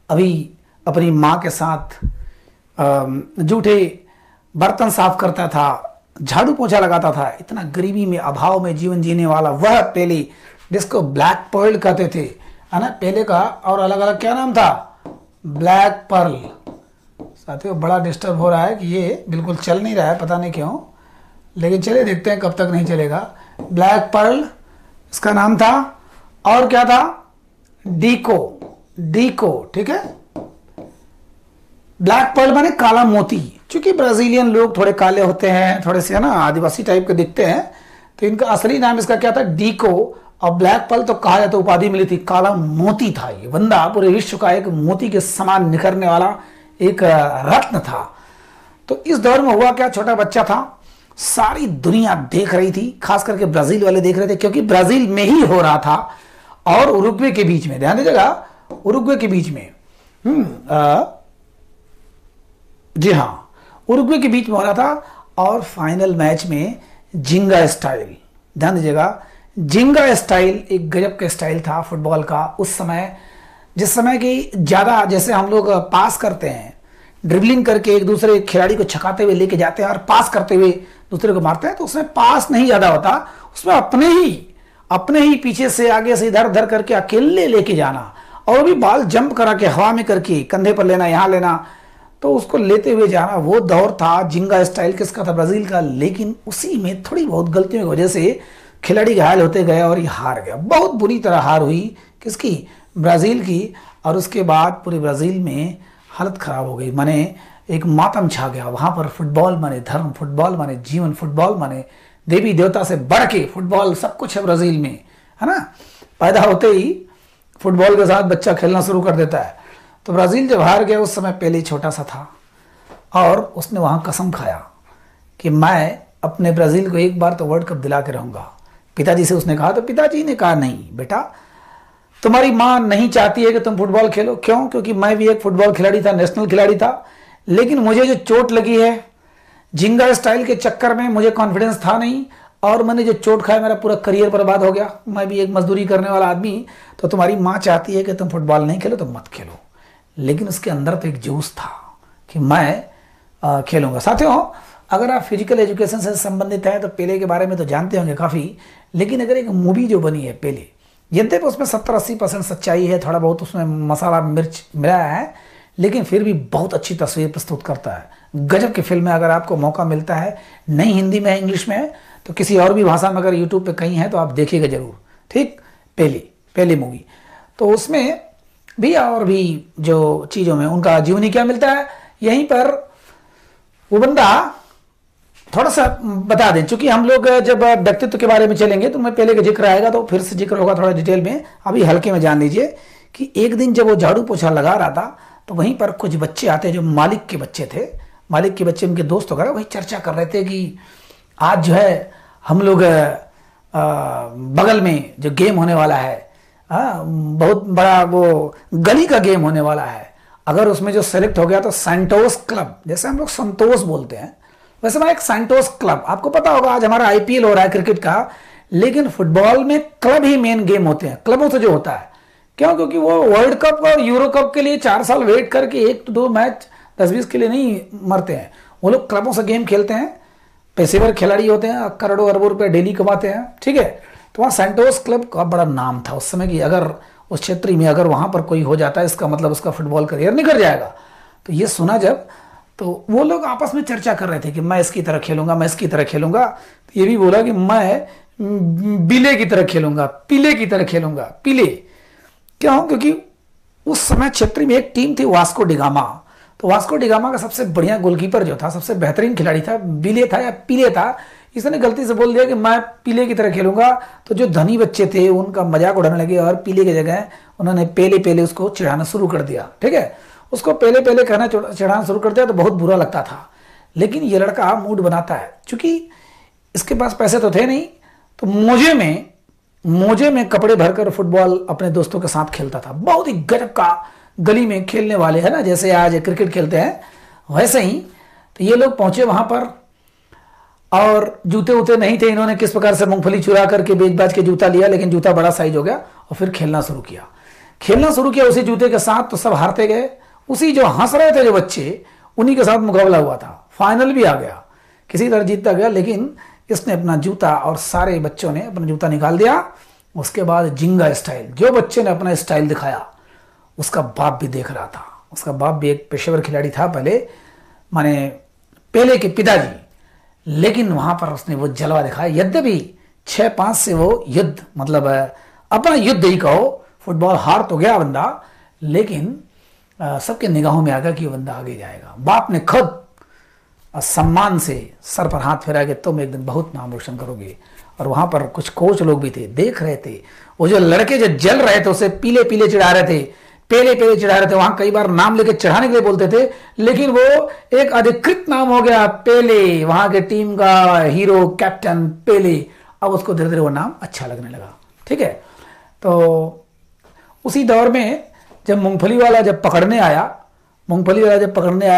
Speaker 1: अभी अपनी मां के साथ जूठे बर्तन साफ करता था, झाड़ू पोछा लगाता था, इतना गरीबी में अभाव में जीवन जीने वाला वह पेले, जिसको ब्लैक पर्ल कहते थे, है ना, पेले का और अलग अलग क्या नाम था? Black pearl. साथियों बड़ा डिस्टर्ब हो रहा है कि ये बिल्कुल चल नहीं रहा है, पता नहीं क्यों। लेकिन चलिए देखते हैं कब तक नहीं चलेगा। ब्लैक पर्ल इसका नाम था, और क्या था, डीको, डीको, ठीक है। ब्लैक पर्ल माने काला मोती। क्योंकि ब्राजीलियन लोग थोड़े काले होते हैं, थोड़े से है ना आदिवासी टाइप के दिखते हैं, तो इनका असली नाम इसका क्या था, डीको। और ब्लैक पर्ल तो कहा जाता, उपाधि मिली थी, काला मोती था ये बंदा, पूरे विश्व का एक मोती के समान निखरने वाला एक रत्न था। तो इस दौर में हुआ क्या, छोटा बच्चा था, सारी दुनिया देख रही थी, खास करके ब्राजील वाले देख रहे थे, क्योंकि ब्राजील में ही हो रहा था और उरुग्वे के बीच में, ध्यान दीजिएगा, उरुग्वे के बीच में, जी हाँ, उरुग्वे के बीच में हो रहा था। और फाइनल मैच में जिंगा स्टाइल, ध्यान दीजिएगा, जिंगा स्टाइल एक गजब का स्टाइल था फुटबॉल का उस समय, जिस समय की ज्यादा, जैसे हम लोग पास करते हैं, ड्रिबलिंग करके एक दूसरे खिलाड़ी को छकाते हुए लेके जाते हैं और पास करते हुए दूसरे को मारते हैं, तो उसमें पास नहीं ज्यादा होता, उसमें अपने ही पीछे से आगे से इधर उधर करके अकेले लेके जाना, और भी बॉल जंप करा के हवा में करके कंधे पर लेना, यहां लेना, तो उसको लेते हुए जाना, वो दौर था जिंगा स्टाइल किसका था, ब्राजील का। लेकिन उसी में थोड़ी बहुत गलतियों की वजह से खिलाड़ी घायल होते गए और ये हार गया, बहुत बुरी तरह हार हुई, किसकी, ब्राजील की। और उसके बाद पूरे ब्राजील में हालत खराब हो गई, माने एक मातम छा गया वहां पर। फुटबॉल माने धर्म, फुटबॉल माने जीवन, फुटबॉल माने देवी देवता से बढ़ के फुटबॉल सब कुछ है ब्राजील में, है ना। पैदा होते ही फुटबॉल के साथ बच्चा खेलना शुरू कर देता है। तो ब्राजील जब हार गया, उस समय पहले छोटा सा था, और उसने वहां कसम खाया कि मैं अपने ब्राजील को एक बार तो वर्ल्ड कप दिला के रहूंगा। पिताजी से उसने कहा, तो पिताजी ने कहा, नहीं बेटा, तुम्हारी मां नहीं चाहती है कि तुम फुटबॉल खेलो। क्यों? क्योंकि मैं भी एक फुटबॉल खिलाड़ी था, नेशनल खिलाड़ी था, लेकिन मुझे जो चोट लगी है जिंगा स्टाइल के चक्कर में, मुझे कॉन्फिडेंस था नहीं, और मैंने जो चोट खाया मेरा पूरा करियर बर्बाद हो गया। मैं भी एक मजदूरी करने वाला आदमी, तो तुम्हारी मां चाहती है कि तुम फुटबॉल नहीं खेलो तो मत खेलो। लेकिन उसके अंदर तो एक जोश था कि मैं खेलूंगा। साथियों, अगर आप फिजिकल एजुकेशन से संबंधित हैं तो पेले के बारे में तो जानते होंगे काफ़ी, लेकिन अगर एक मूवी जो बनी है पेले, यद्यपि उसमें 70-80% सच्चाई है, थोड़ा बहुत उसमें मसाला मिर्च मिला है, लेकिन फिर भी बहुत अच्छी तस्वीर प्रस्तुत करता है। गजब की फिल्म है, अगर आपको मौका मिलता है, नहीं हिंदी में है, इंग्लिश में है, तो किसी और भी भाषा में अगर यूट्यूब पे कहीं है तो आप देखिएगा जरूर, ठीक। पेले मूवी, तो उसमें भी और भी जो चीज़ों में उनका जीवनी क्या मिलता है, यहीं पर वो बंदा थोड़ा सा बता दें, चूंकि हम लोग जब व्यक्तित्व के बारे में चलेंगे तो मैं पहले का जिक्र आएगा तो फिर से जिक्र होगा थोड़ा डिटेल में। अभी हल्के में जान लीजिए कि एक दिन जब वो झाड़ू पोछा लगा रहा था, तो वहीं पर कुछ बच्चे आते जो मालिक के बच्चे थे, मालिक के बच्चे उनके दोस्त वगैरह, वही चर्चा कर रहे थे कि आज जो है हम लोग बगल में जो गेम होने वाला है, बहुत बड़ा वो गली का गेम होने वाला है, अगर उसमें जो सेलेक्ट हो गया तो सैंटोस क्लब, जैसे हम लोग संतोष बोलते हैं, वैसे मैं एक सैंटोस क्लब, आपको पता होगा आज हमारा आईपीएल हो रहा है क्रिकेट का, लेकिन फुटबॉल में क्लब ही मेन गेम होते हैं, क्लबों से जो होता है। क्यों? क्योंकि वो वर्ल्ड कप और यूरो कप के लिए 4 साल वेट करके 1-2 मैच 10-20 के लिए नहीं मरते हैं, वो लोग क्लबों से गेम खेलते हैं, पेशेवर खिलाड़ी होते हैं, करोड़ों अरबों रुपए डेली कमाते हैं, ठीक है। तो वहाँ सैंटोस क्लब का बड़ा नाम था उस समय की, अगर उस क्षेत्र में अगर वहां पर कोई हो जाता है, इसका मतलब उसका फुटबॉल करियर निकल जाएगा। तो ये सुना जब, तो वो लोग आपस में चर्चा कर रहे थे कि मैं इसकी तरह खेलूंगा, मैं इसकी तरह खेलूंगा। तो ये भी बोला कि मैं बिले की तरह खेलूंगा, पीले की तरह खेलूंगा। पीले क्यों? क्योंकि उस समय क्षेत्र में एक टीम थी वास्को डिगामा, तो वास्को डिगामा का सबसे बढ़िया गोलकीपर जो था, सबसे बेहतरीन खिलाड़ी था, बिले था या पीले था, इसने गलती से बोल दिया कि मैं पीले की तरह खेलूंगा। तो जो धनी बच्चे थे उनका मजाक उड़ाने लगे और पीले की जगह उन्होंने पेले उसको चिढ़ाना शुरू कर दिया, ठीक है। उसको पेले कहना चिढ़ाना शुरू कर दिया, तो बहुत बुरा लगता था। लेकिन ये लड़का मूड बनाता है, क्योंकि इसके पास पैसे तो थे नहीं, तो मोजे में कपड़े भरकर फुटबॉल अपने दोस्तों के साथ खेलता था। बहुत ही गजब का, गली में खेलने वाले, है ना, जैसे आज क्रिकेट खेलते हैं वैसे ही। तो ये लोग पहुंचे वहां पर, और जूते उते नहीं थे, इन्होंने किस प्रकार से मूंगफली चुरा करके बेच बाज के जूता लिया, लेकिन जूता बड़ा साइज हो गया, और फिर खेलना शुरू किया उसी जूते के साथ। तो सब हारते गए, उसी जो हंस रहे थे जो बच्चे, उन्हीं के साथ मुकाबला हुआ था। फाइनल भी आ गया, किसी तरह जीतता गया, लेकिन इसने अपना जूता, और सारे बच्चों ने अपना जूता निकाल दिया। उसके बाद जिंगा स्टाइल, जो बच्चे ने अपना स्टाइल दिखाया, उसका बाप भी देख रहा था। उसका बाप भी एक पेशेवर खिलाड़ी था पहले, माने पेले के पिताजी, लेकिन वहां पर उसने वो जलवा दिखाया। यद्यपि 6-5 से वो युद्ध, मतलब अपना युद्ध ही कहो, फुटबॉल हार तो गया बंदा, लेकिन सबके निगाहों में आ गया कि ये बंदा आगे जाएगा। बाप ने खुद सम्मान से सर पर हाथ फेरा कि तुम एक दिन बहुत नाम रोशन करोगे। और वहां पर कुछ कोच लोग भी थे, देख रहे थे वो जो लड़के जो जल रहे थे उसे पीले पीले चिढ़ा रहे थे, पेले पेले चिढ़ा रहे थे। वहां कई बार नाम लेके चढ़ाने के लिए बोलते थे, लेकिन वो एक अधिकृत नाम हो गया पेले, वहां के टीम का हीरो कैप्टन पेले। अब उसको धीरे धीरे वो नाम अच्छा लगने लगा। ठीक है, तो उसी दौर में जब मूंगफली वाला जब पकड़ने आया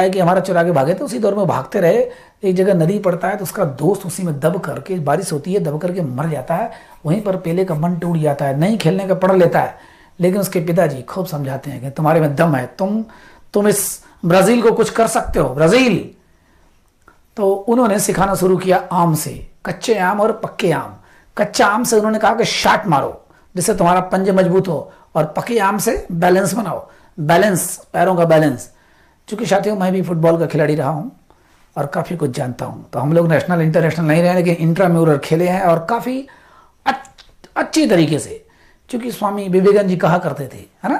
Speaker 1: कि हमारा चुरा के भागे, तो उसी दौर में भागते रहे। एक जगह नदी पड़ता है तो उसका दोस्त उसी में दब करके, बारिश होती है, दब करके मर जाता है। वहीं पर पेले का मन टूट जाता है, नहीं खेलने का पड़ लेता है। लेकिन उसके पिताजी खूब समझाते हैं कि तुम्हारे में दम है, तुम इस ब्राजील को कुछ कर सकते हो, ब्राजील। तो उन्होंने सिखाना शुरू किया आम से, कच्चे आम और पक्के आम। कच्चा आम से उन्होंने कहा कि शॉट मारो जिससे तुम्हारा पंजे मजबूत हो, और पक्के आम से बैलेंस बनाओ, बैलेंस, पैरों का बैलेंस। चूंकि साथियों मैं भी फुटबॉल का खिलाड़ी रहा हूं और काफ़ी कुछ जानता हूं, तो हम लोग नेशनल इंटरनेशनल नहीं रहे, लेकिन इंट्राम्यूरल खेले हैं और काफ़ी अच्छी तरीके से। चूंकि स्वामी विवेकानंद जी कहा करते थे, है ना,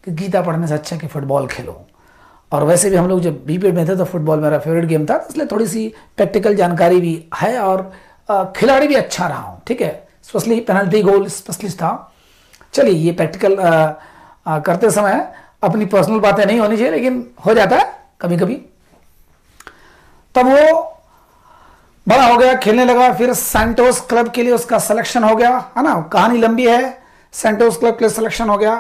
Speaker 1: कि गीता पढ़ने से अच्छा कि फुटबॉल खेलो। और वैसे भी हम लोग जब बीपीएड में थे तो फुटबॉल मेरा फेवरेट गेम था, इसलिए थोड़ी सी प्रैक्टिकल जानकारी भी है और खिलाड़ी भी अच्छा रहा हूँ। ठीक है, स्पेशली पेनल्टी गोल स्पेशलिस्ट था। चलिए, ये प्रैक्टिकल करते समय अपनी पर्सनल बातें नहीं होनी चाहिए, लेकिन हो जाता है कभी कभी। तब वो बड़ा हो गया, खेलने लगा, फिर सैंटोस क्लब के लिए उसका सिलेक्शन हो गया, है ना, कहानी लंबी है। सैंटोस क्लब के लिए सिलेक्शन हो गया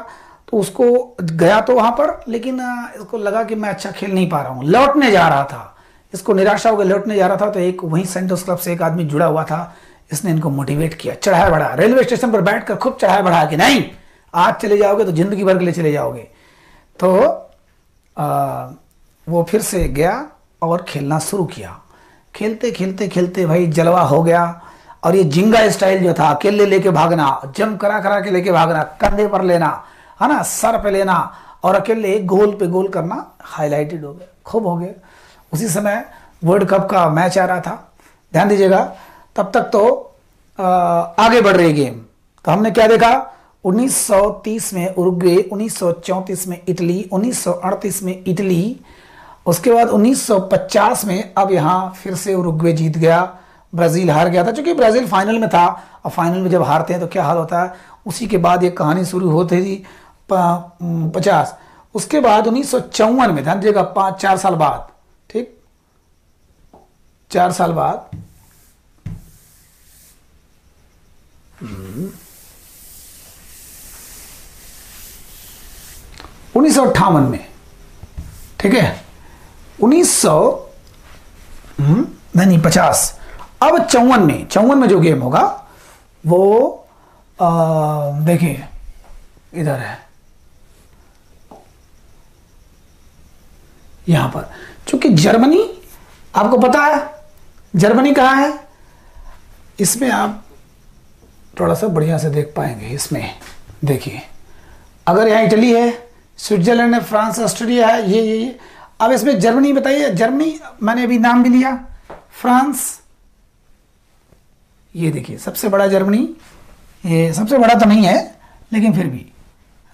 Speaker 1: तो उसको गया तो वहां पर, लेकिन इसको लगा कि मैं अच्छा खेल नहीं पा रहा हूं, लौटने जा रहा था, इसको निराशा हो गई, लौटने जा रहा था। तो एक वहीं सैंटोस क्लब से एक आदमी जुड़ा हुआ था, इसने इनको मोटिवेट किया, चढ़ाया बढ़ा, रेलवे स्टेशन पर बैठकर खूब चढ़ाया बढ़ा कि नहीं, आज चले जाओगे तो जिंदगी भर के लिए चले जाओगे। तो वो फिर से गया और खेलना शुरू किया। खेलते खेलते खेलते भाई जलवा हो गया। और ये जिंगा स्टाइल जो था, अकेले लेके भागना, जंप करा करा के लेके भागना, कंधे पर लेना, है ना, सर पे लेना, और अकेले गोल पे गोल करना हाईलाइटेड हो गया, खूब हो गया। उसी समय वर्ल्ड कप का मैच आ रहा था, ध्यान दीजिएगा। तब तक तो आगे बढ़ रही गेम। तो हमने क्या देखा, 1930 में उरुग्वे, 1934 में इटली, 1938 में इटली, उसके बाद 1950 में अब यहां फिर से उरुग्वे जीत गया, ब्राजील हार गया था। क्योंकि ब्राजील फाइनल में था, और फाइनल में जब हारते हैं तो क्या हाल होता है। उसी के बाद ये कहानी शुरू होती थी 50। उसके बाद 1954 में, ध्यान दीजिएगा, 4 साल बाद, ठीक, 4 साल बाद 1958 में, ठीक है, 50। अब 54 में जो गेम होगा वो देखिए इधर है, यहां पर। चूंकि जर्मनी, आपको पता है जर्मनी कहां है, इसमें आप थोड़ा सा बढ़िया से देख पाएंगे। इसमें देखिए, अगर यहां इटली है, स्विट्जरलैंड है, फ्रांस, ऑस्ट्रेलिया है, ये। अब इसमें जर्मनी बताइए, जर्मनी मैंने अभी नाम भी लिया, फ्रांस, ये देखिए सबसे बड़ा जर्मनी, ये सबसे बड़ा तो नहीं है लेकिन फिर भी,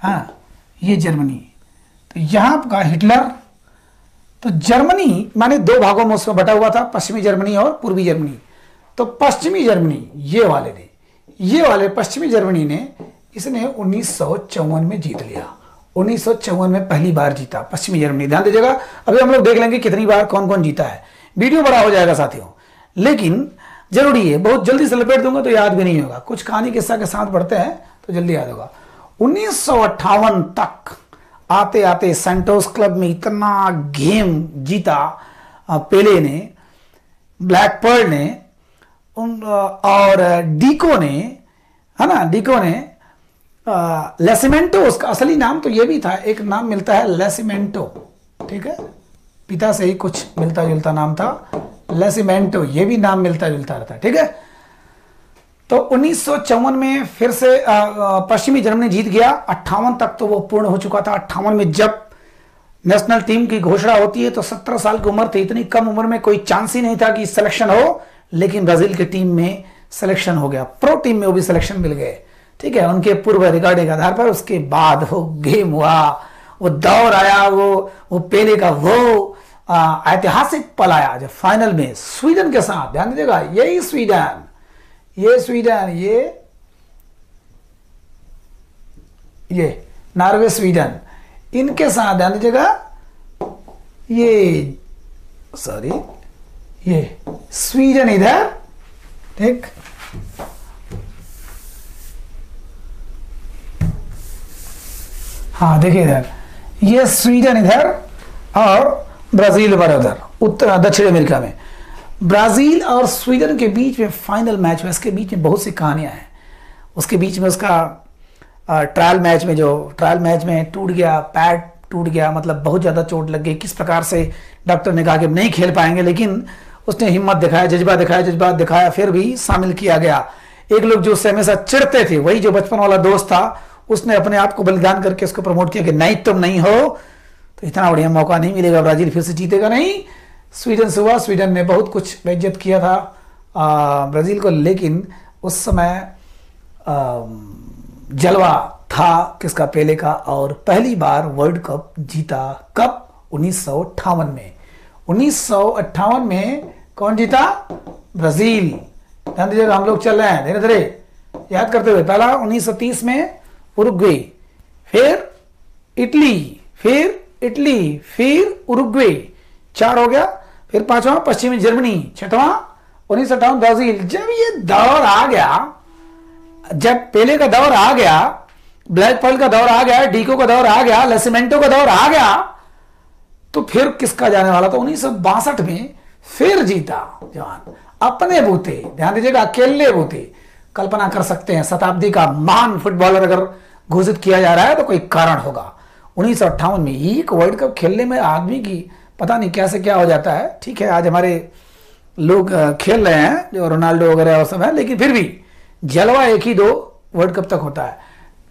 Speaker 1: हाँ, ये जर्मनी। तो यहाँ का हिटलर, तो जर्मनी माने 2 भागों में उसमें बटा हुआ था, पश्चिमी जर्मनी और पूर्वी जर्मनी। तो पश्चिमी जर्मनी ये वाले ने, ये वाले पश्चिमी जर्मनी ने, इसने 1954 में जीत लिया। 1954 में पहली बार जीता पश्चिमी जर्मनी। ध्यान दीजिएगा, अभी हम लोग देख लेंगे कितनी बार कौन कौन जीता है, वीडियो बड़ा हो जाएगा साथियों, लेकिन जरूरी है, बहुत जल्दी से लपेट दूंगा तो याद भी नहीं होगा, कुछ कहानी किस्सा के साथ पढ़ते हैं तो जल्दी याद होगा। 1958 तक आते आते सैंटोस क्लब में इतना गेम जीता पेले ने, ब्लैक पर्ल ने, और डीको ने, है ना, डीको ने, लेसिमेंटो, उसका असली नाम तो ये भी था, एक नाम मिलता है लेसिमेंटो, ठीक है, पिता से ही कुछ मिलता जुलता नाम था, लेसिमेंटो, ये भी नाम मिलता जुलता रहता, ठीक है। तो 1954 में फिर से पश्चिमी जर्मनी जीत गया। 58 तक तो वो पूर्ण हो चुका था। 58 में जब नेशनल टीम की घोषणा होती है तो 17 साल की उम्र थी, इतनी कम उम्र में कोई चांस ही नहीं था कि सिलेक्शन हो, लेकिन ब्राजील की टीम में सिलेक्शन हो गया, प्रो टीम में वो भी सिलेक्शन मिल गए, ठीक है, उनके पूर्व रिकॉर्ड के आधार पर। उसके बाद वो गेम हुआ, वो दौर आया, वो पेले का वो ऐतिहासिक पल आया जब फाइनल में स्वीडन के साथ, ध्यान दीजिएगा, यही स्वीडन, ये नॉर्वे स्वीडन, इनके साथ, ध्यान दीजिएगा, ये स्वीडन इधर, ठीक, हाँ देखिए इधर, ये स्वीडन इधर और ब्राजील उधर, उत्तर दक्षिण अमेरिका में। ब्राजील और स्वीडन के बीच में फाइनल मैच हुआ। इसके बीच में बहुत सी कहानियां हैं। उसके बीच में उसका ट्रायल मैच में टूट गया, पैड टूट गया, मतलब बहुत ज़्यादा चोट लग गई। किस प्रकार से डॉक्टर ने कहा कि नहीं खेल पाएंगे, लेकिन उसने हिम्मत दिखाया, जज्बा दिखाया, फिर भी शामिल किया गया। एक लोग जो उससे हमेशा चिढ़ते थे, वही जो बचपन वाला दोस्त था, उसने अपने आप को बलिदान करके उसको प्रमोट किया कि नहीं तुम नहीं हो तो इतना बढ़िया मौका नहीं मिलेगा, ब्राजील फिर से जीतेगा नहीं। स्वीडन से हुआ, स्वीडन ने बहुत कुछ बेइज्जत किया था ब्राजील को, लेकिन उस समय जलवा था किसका, पेले का, और पहली बार वर्ल्ड कप जीता। कब? 1958 में। 1958 में कौन जीता? ब्राजील। ध्यान दीजिएगा, हम लोग चल रहे हैं धीरे धीरे याद करते हुए। पहला 1930 में उरुग्वे, फिर इटली, फिर उरुग्वे, 4 हो गया। फिर 5वां पश्चिमी जर्मनी, 6वां 1958 ब्राजील। जब ये दौर आ गया, जब पेले का दौर आ गया, ब्लैक पर्ल का दौर आ गया, डीको का दौर आ गया, लेसिमेंटो का दौर आ गया, तो फिर किसका जाने वाला था? 1962 में फिर जीता जवान, अपने बूते। ध्यान दीजिएगा, अकेले बूते। कल्पना कर सकते हैं, शताब्दी का महान फुटबॉलर अगर घोषित किया जा रहा है तो कोई कारण होगा। 1958 में एक वर्ल्ड कप खेलने में आदमी की पता नहीं कैसे क्या हो जाता है। ठीक है, आज हमारे लोग खेल रहे हैं जो रोनाल्डो वगैरह और सब है, लेकिन फिर भी जलवा एक ही 2 वर्ल्ड कप तक होता है।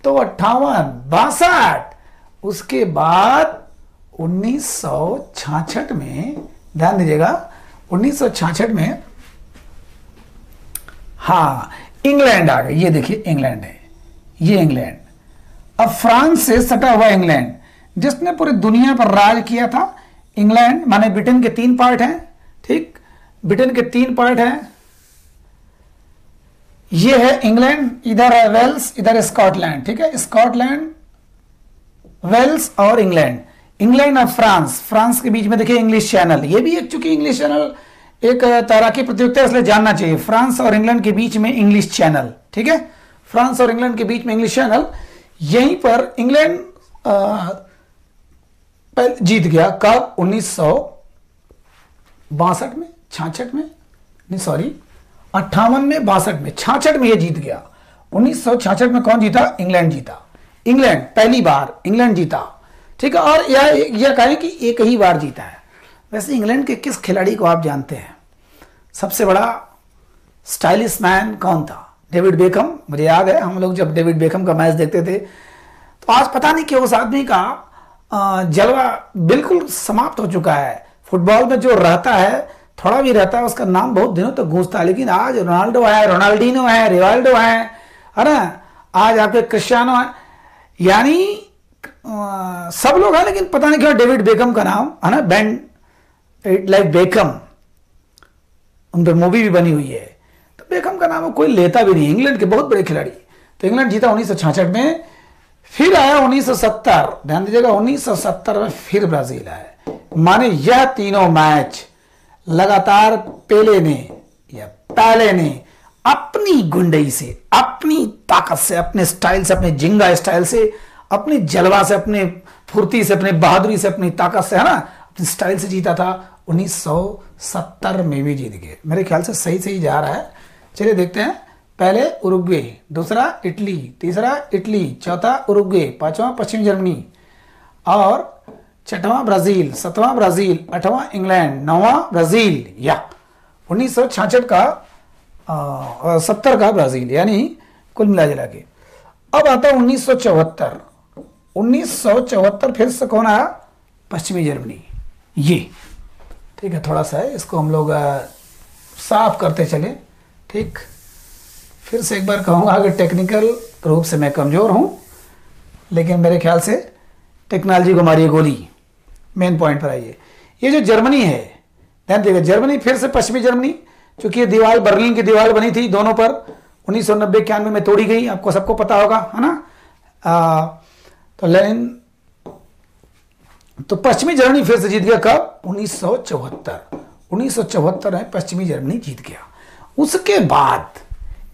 Speaker 1: तो 58, 62, उसके बाद 1966 में, ध्यान दीजिएगा, 1966 में हाँ इंग्लैंड आ गए। ये देखिए इंग्लैंड है, ये इंग्लैंड। अब फ्रांस से सटा हुआ इंग्लैंड, जिसने पूरी दुनिया पर राज किया था। इंग्लैंड माने ब्रिटेन के 3 पार्ट हैं, ठीक, ब्रिटेन के 3 पार्ट हैं। ये है इंग्लैंड, इधर है वेल्स, इधर है स्कॉटलैंड, ठीक है, स्कॉटलैंड, वेल्स और इंग्लैंड। इंग्लैंड और फ्रांस के बीच में देखिए इंग्लिश चैनल, ये भी एक, चूंकि इंग्लिश चैनल एक तैराकी प्रतियोगिता इसलिए जानना चाहिए। फ्रांस और इंग्लैंड के बीच में इंग्लिश चैनल, ठीक है, फ्रांस और इंग्लैंड के बीच में इंग्लिश चैनल। यहीं पर इंग्लैंड जीत गया। कब? 1962 में, 66 में, नहीं सॉरी 58 में, 62 में, 66 में ये जीत गया। 1966 में कौन जीता? इंग्लैंड जीता। इंग्लैंड पहली बार इंग्लैंड जीता, ठीक है। और यह कहें कि एक ही बार जीता है। वैसे इंग्लैंड के किस खिलाड़ी को आप जानते हैं सबसे बड़ा स्टाइलिश मैन कौन था? David become. मुझे याद है हम लोग जब डेविड बेकम का मैच देखते थे तो आज पता नहीं क्यों उस आदमी का जलवा बिल्कुल समाप्त हो चुका है। फुटबॉल में जो रहता है, थोड़ा भी रहता है, उसका नाम बहुत दिनों तक गूंजता है। लेकिन आज रोनाल्डो है, रोनाल्डिनो है, रिवाल्डो है ना, आज आपके क्रिस्टियानो है, यानी सब लोग हैं, लेकिन पता नहीं क्यों डेविड बेकम का नाम है ना, बैंड लाइक बेकम, उन पर मूवी भी बनी हुई है, तो बेकम का नाम कोई लेता भी नहीं। इंग्लैंड के बहुत बड़े खिलाड़ी। तो इंग्लैंड जीता 1966 में। फिर आया 1970, ध्यान दीजिएगा, 1970 में फिर ब्राजील आया। माने यह तीनों मैच लगातार पेले ने अपनी गुंडई से, अपनी ताकत से, अपने स्टाइल से, अपने जिंगा स्टाइल से, अपनी जलवा से, अपने फुर्ती से, अपने बहादुरी से, अपनी ताकत से, है ना, अपनी स्टाइल से जीता था। 1970 में भी जीत गए। मेरे ख्याल से सही सही जा रहा है। चलिए देखते हैं। पहले उरुग्वे, दूसरा इटली, तीसरा इटली, चौथा उरुग्वे, 5वां पश्चिम जर्मनी और 6वां ब्राजील, 7वां ब्राजील, 8वां इंग्लैंड, 9वां ब्राजील। या 1966 का 70 का ब्राजील, यानी कुल मिला जुला के। अब आता है 1974। 1974 फिर से कौन आया? पश्चिमी जर्मनी, ये ठीक है। थोड़ा सा है, इसको हम लोग साफ करते चले। ठीक, फिर से एक बार कहूँगा कि टेक्निकल रूप से मैं कमज़ोर हूँ, लेकिन मेरे ख्याल से टेक्नोलॉजी को मारिए गोली। मेन पॉइंट पर आइए। ये जो जर्मनी है, ध्यान देखिए, जर्मनी फिर से पश्चिमी जर्मनी, चूंकि ये दीवार बर्लिन की दीवार बनी थी दोनों पर, 1990-91 में तोड़ी गई, आपको सबको पता होगा, है ना। तो लेनिन, तो पश्चिमी जर्मनी फिर से जीत गया कब? 1974। 1974 में पश्चिमी जर्मनी जीत गया। उसके बाद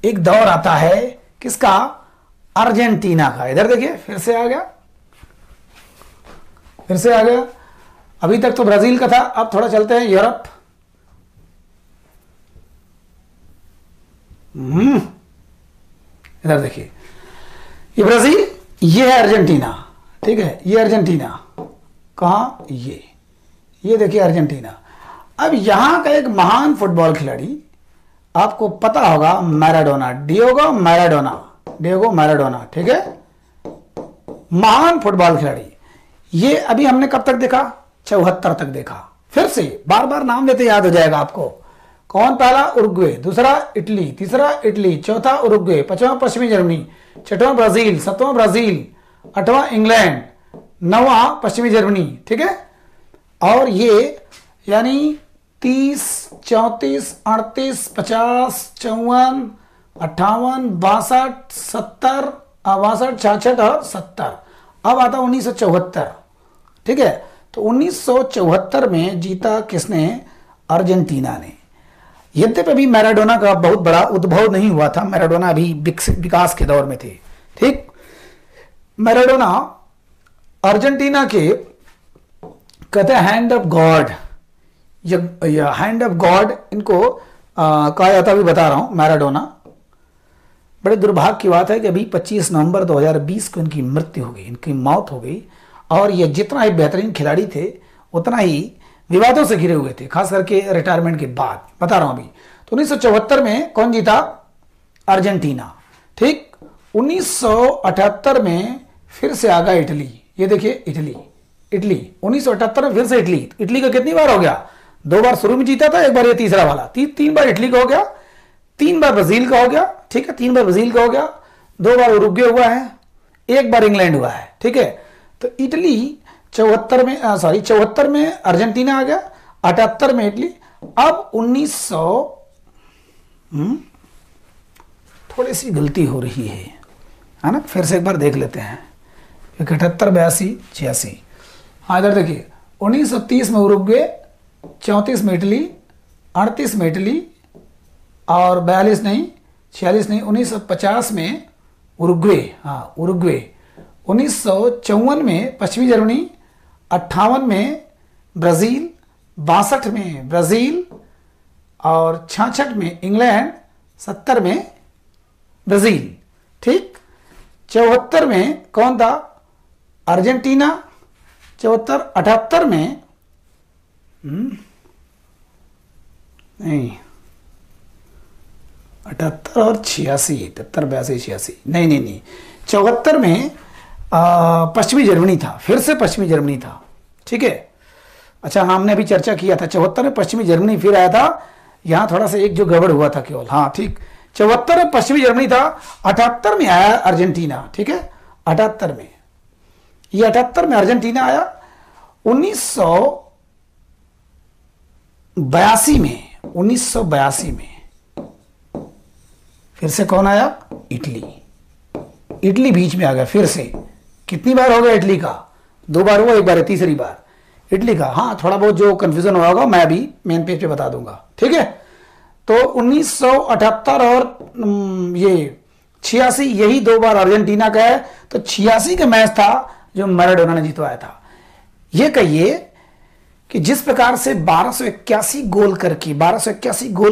Speaker 1: एक दौर आता है किसका? अर्जेंटीना का। इधर देखिए, फिर से आ गया, फिर से आ गया। अभी तक तो ब्राजील का था, अब थोड़ा चलते हैं यूरोप। इधर देखिए, ये ब्राजील, ये है अर्जेंटीना, ठीक है। ये अर्जेंटीना कहाँ? ये देखिए अर्जेंटीना। अब यहां का एक महान फुटबॉल खिलाड़ी, आपको पता होगा, Maradona, Diego Maradona, Diego Maradona, ठीक है, महान फुटबॉल खिलाड़ी। ये अभी हमने कब तक देखा? 74 तक देखा। फिर से बार बार नाम लेते याद हो जाएगा आपको। कौन? पहला उरुग्वे, दूसरा इटली, तीसरा इटली, चौथा उरुग्वे, पांचवा पश्चिमी जर्मनी, छठवां ब्राजील, सातवां ब्राजील, आठवां इंग्लैंड, नौवां पश्चिमी जर्मनी, ठीक है। और ये यानी 30, 34, 38, 50, 54, 58, 62, 70, 62, 66 और 70। अब आता 1974, ठीक है। तो 1974 में जीता किसने? अर्जेंटीना ने। यद्यपि अभी मैराडोना का बहुत बड़ा उद्भव नहीं हुआ था, मैराडोना अभी विकास के दौर में थे, ठीक। मैराडोना अर्जेंटीना के, कहते हैं हैंड ऑफ गॉड, या हैंड ऑफ गॉड इनको कहा जाता है। अभी बता रहा हूं, मैराडोना, बड़े दुर्भाग्य की बात है कि अभी 25 नवंबर 2020 को इनकी मृत्यु हो गई, इनकी मौत हो गई। और ये जितना ही बेहतरीन खिलाड़ी थे, उतना ही विवादों से घिरे हुए थे, खास करके रिटायरमेंट के बाद। बता रहा हूं अभी। तो 1974 में कौन जीता? अर्जेंटीना, ठीक। 1978 में फिर से आ गया इटली। ये देखिए इटली, 1978 में फिर से इटली। इटली का कितनी बार हो गया? 2 बार शुरू में जीता था, एक बार ये तीसरा वाला। 3 बार इटली का हो गया, 3 बार ब्राजील का हो गया, ठीक है, 3 बार ब्राजील का हो गया, 2 बार उरुग्वे हुआ है, 1 बार इंग्लैंड हुआ है, ठीक है। तो इटली 74 में अर्जेंटीना आ गया, 78 में इटली। अब 1900, थोड़ी सी गलती हो रही है ना, फिर से एक बार देख लेते हैं। 78, 82, 86, हाँ इधर देखिए, 1930 में उरुग्वे, 34 में इटली, 38 में इटली, और 42 नहीं, 46 नहीं, 1950 में उरुग्वे, हाँ उरुग्वे, 1954 में पश्चिमी जर्मनी, 58 में ब्राजील, 62 में ब्राजील, और 66 में इंग्लैंड, 70 में ब्राजील, ठीक। 74 में कौन था? अर्जेंटीना। 74, 78 में नहीं, 78 और 86, 73, 82, 86, नहीं, 74 में पश्चिमी जर्मनी था, फिर से पश्चिमी जर्मनी था, ठीक है। अच्छा, हमने अभी चर्चा किया था 74 में पश्चिमी जर्मनी फिर आया था। यहां थोड़ा सा एक जो गड़बड़ हुआ था केवल, हाँ ठीक, 74 में पश्चिमी जर्मनी था, 78 में आया अर्जेंटीना, ठीक है। 78 में, ये 78 में अर्जेंटीना आया। 1982 में फिर से कौन आया? इटली बीच में आ गया फिर से। कितनी बार हो गया इटली का? 2 बार हुआ, 1 बार है, तीसरी बार इटली का। हाँ, थोड़ा बहुत जो कंफ्यूजन हुआ होगा मैं अभी मेन पेज पे बता दूंगा, ठीक है। तो 1978 और ये 86, यही 2 बार अर्जेंटीना का है। तो 86 का मैच था जो मैराडोना ने जितवाया था। ये कहिए कि जिस प्रकार से 1281 गोल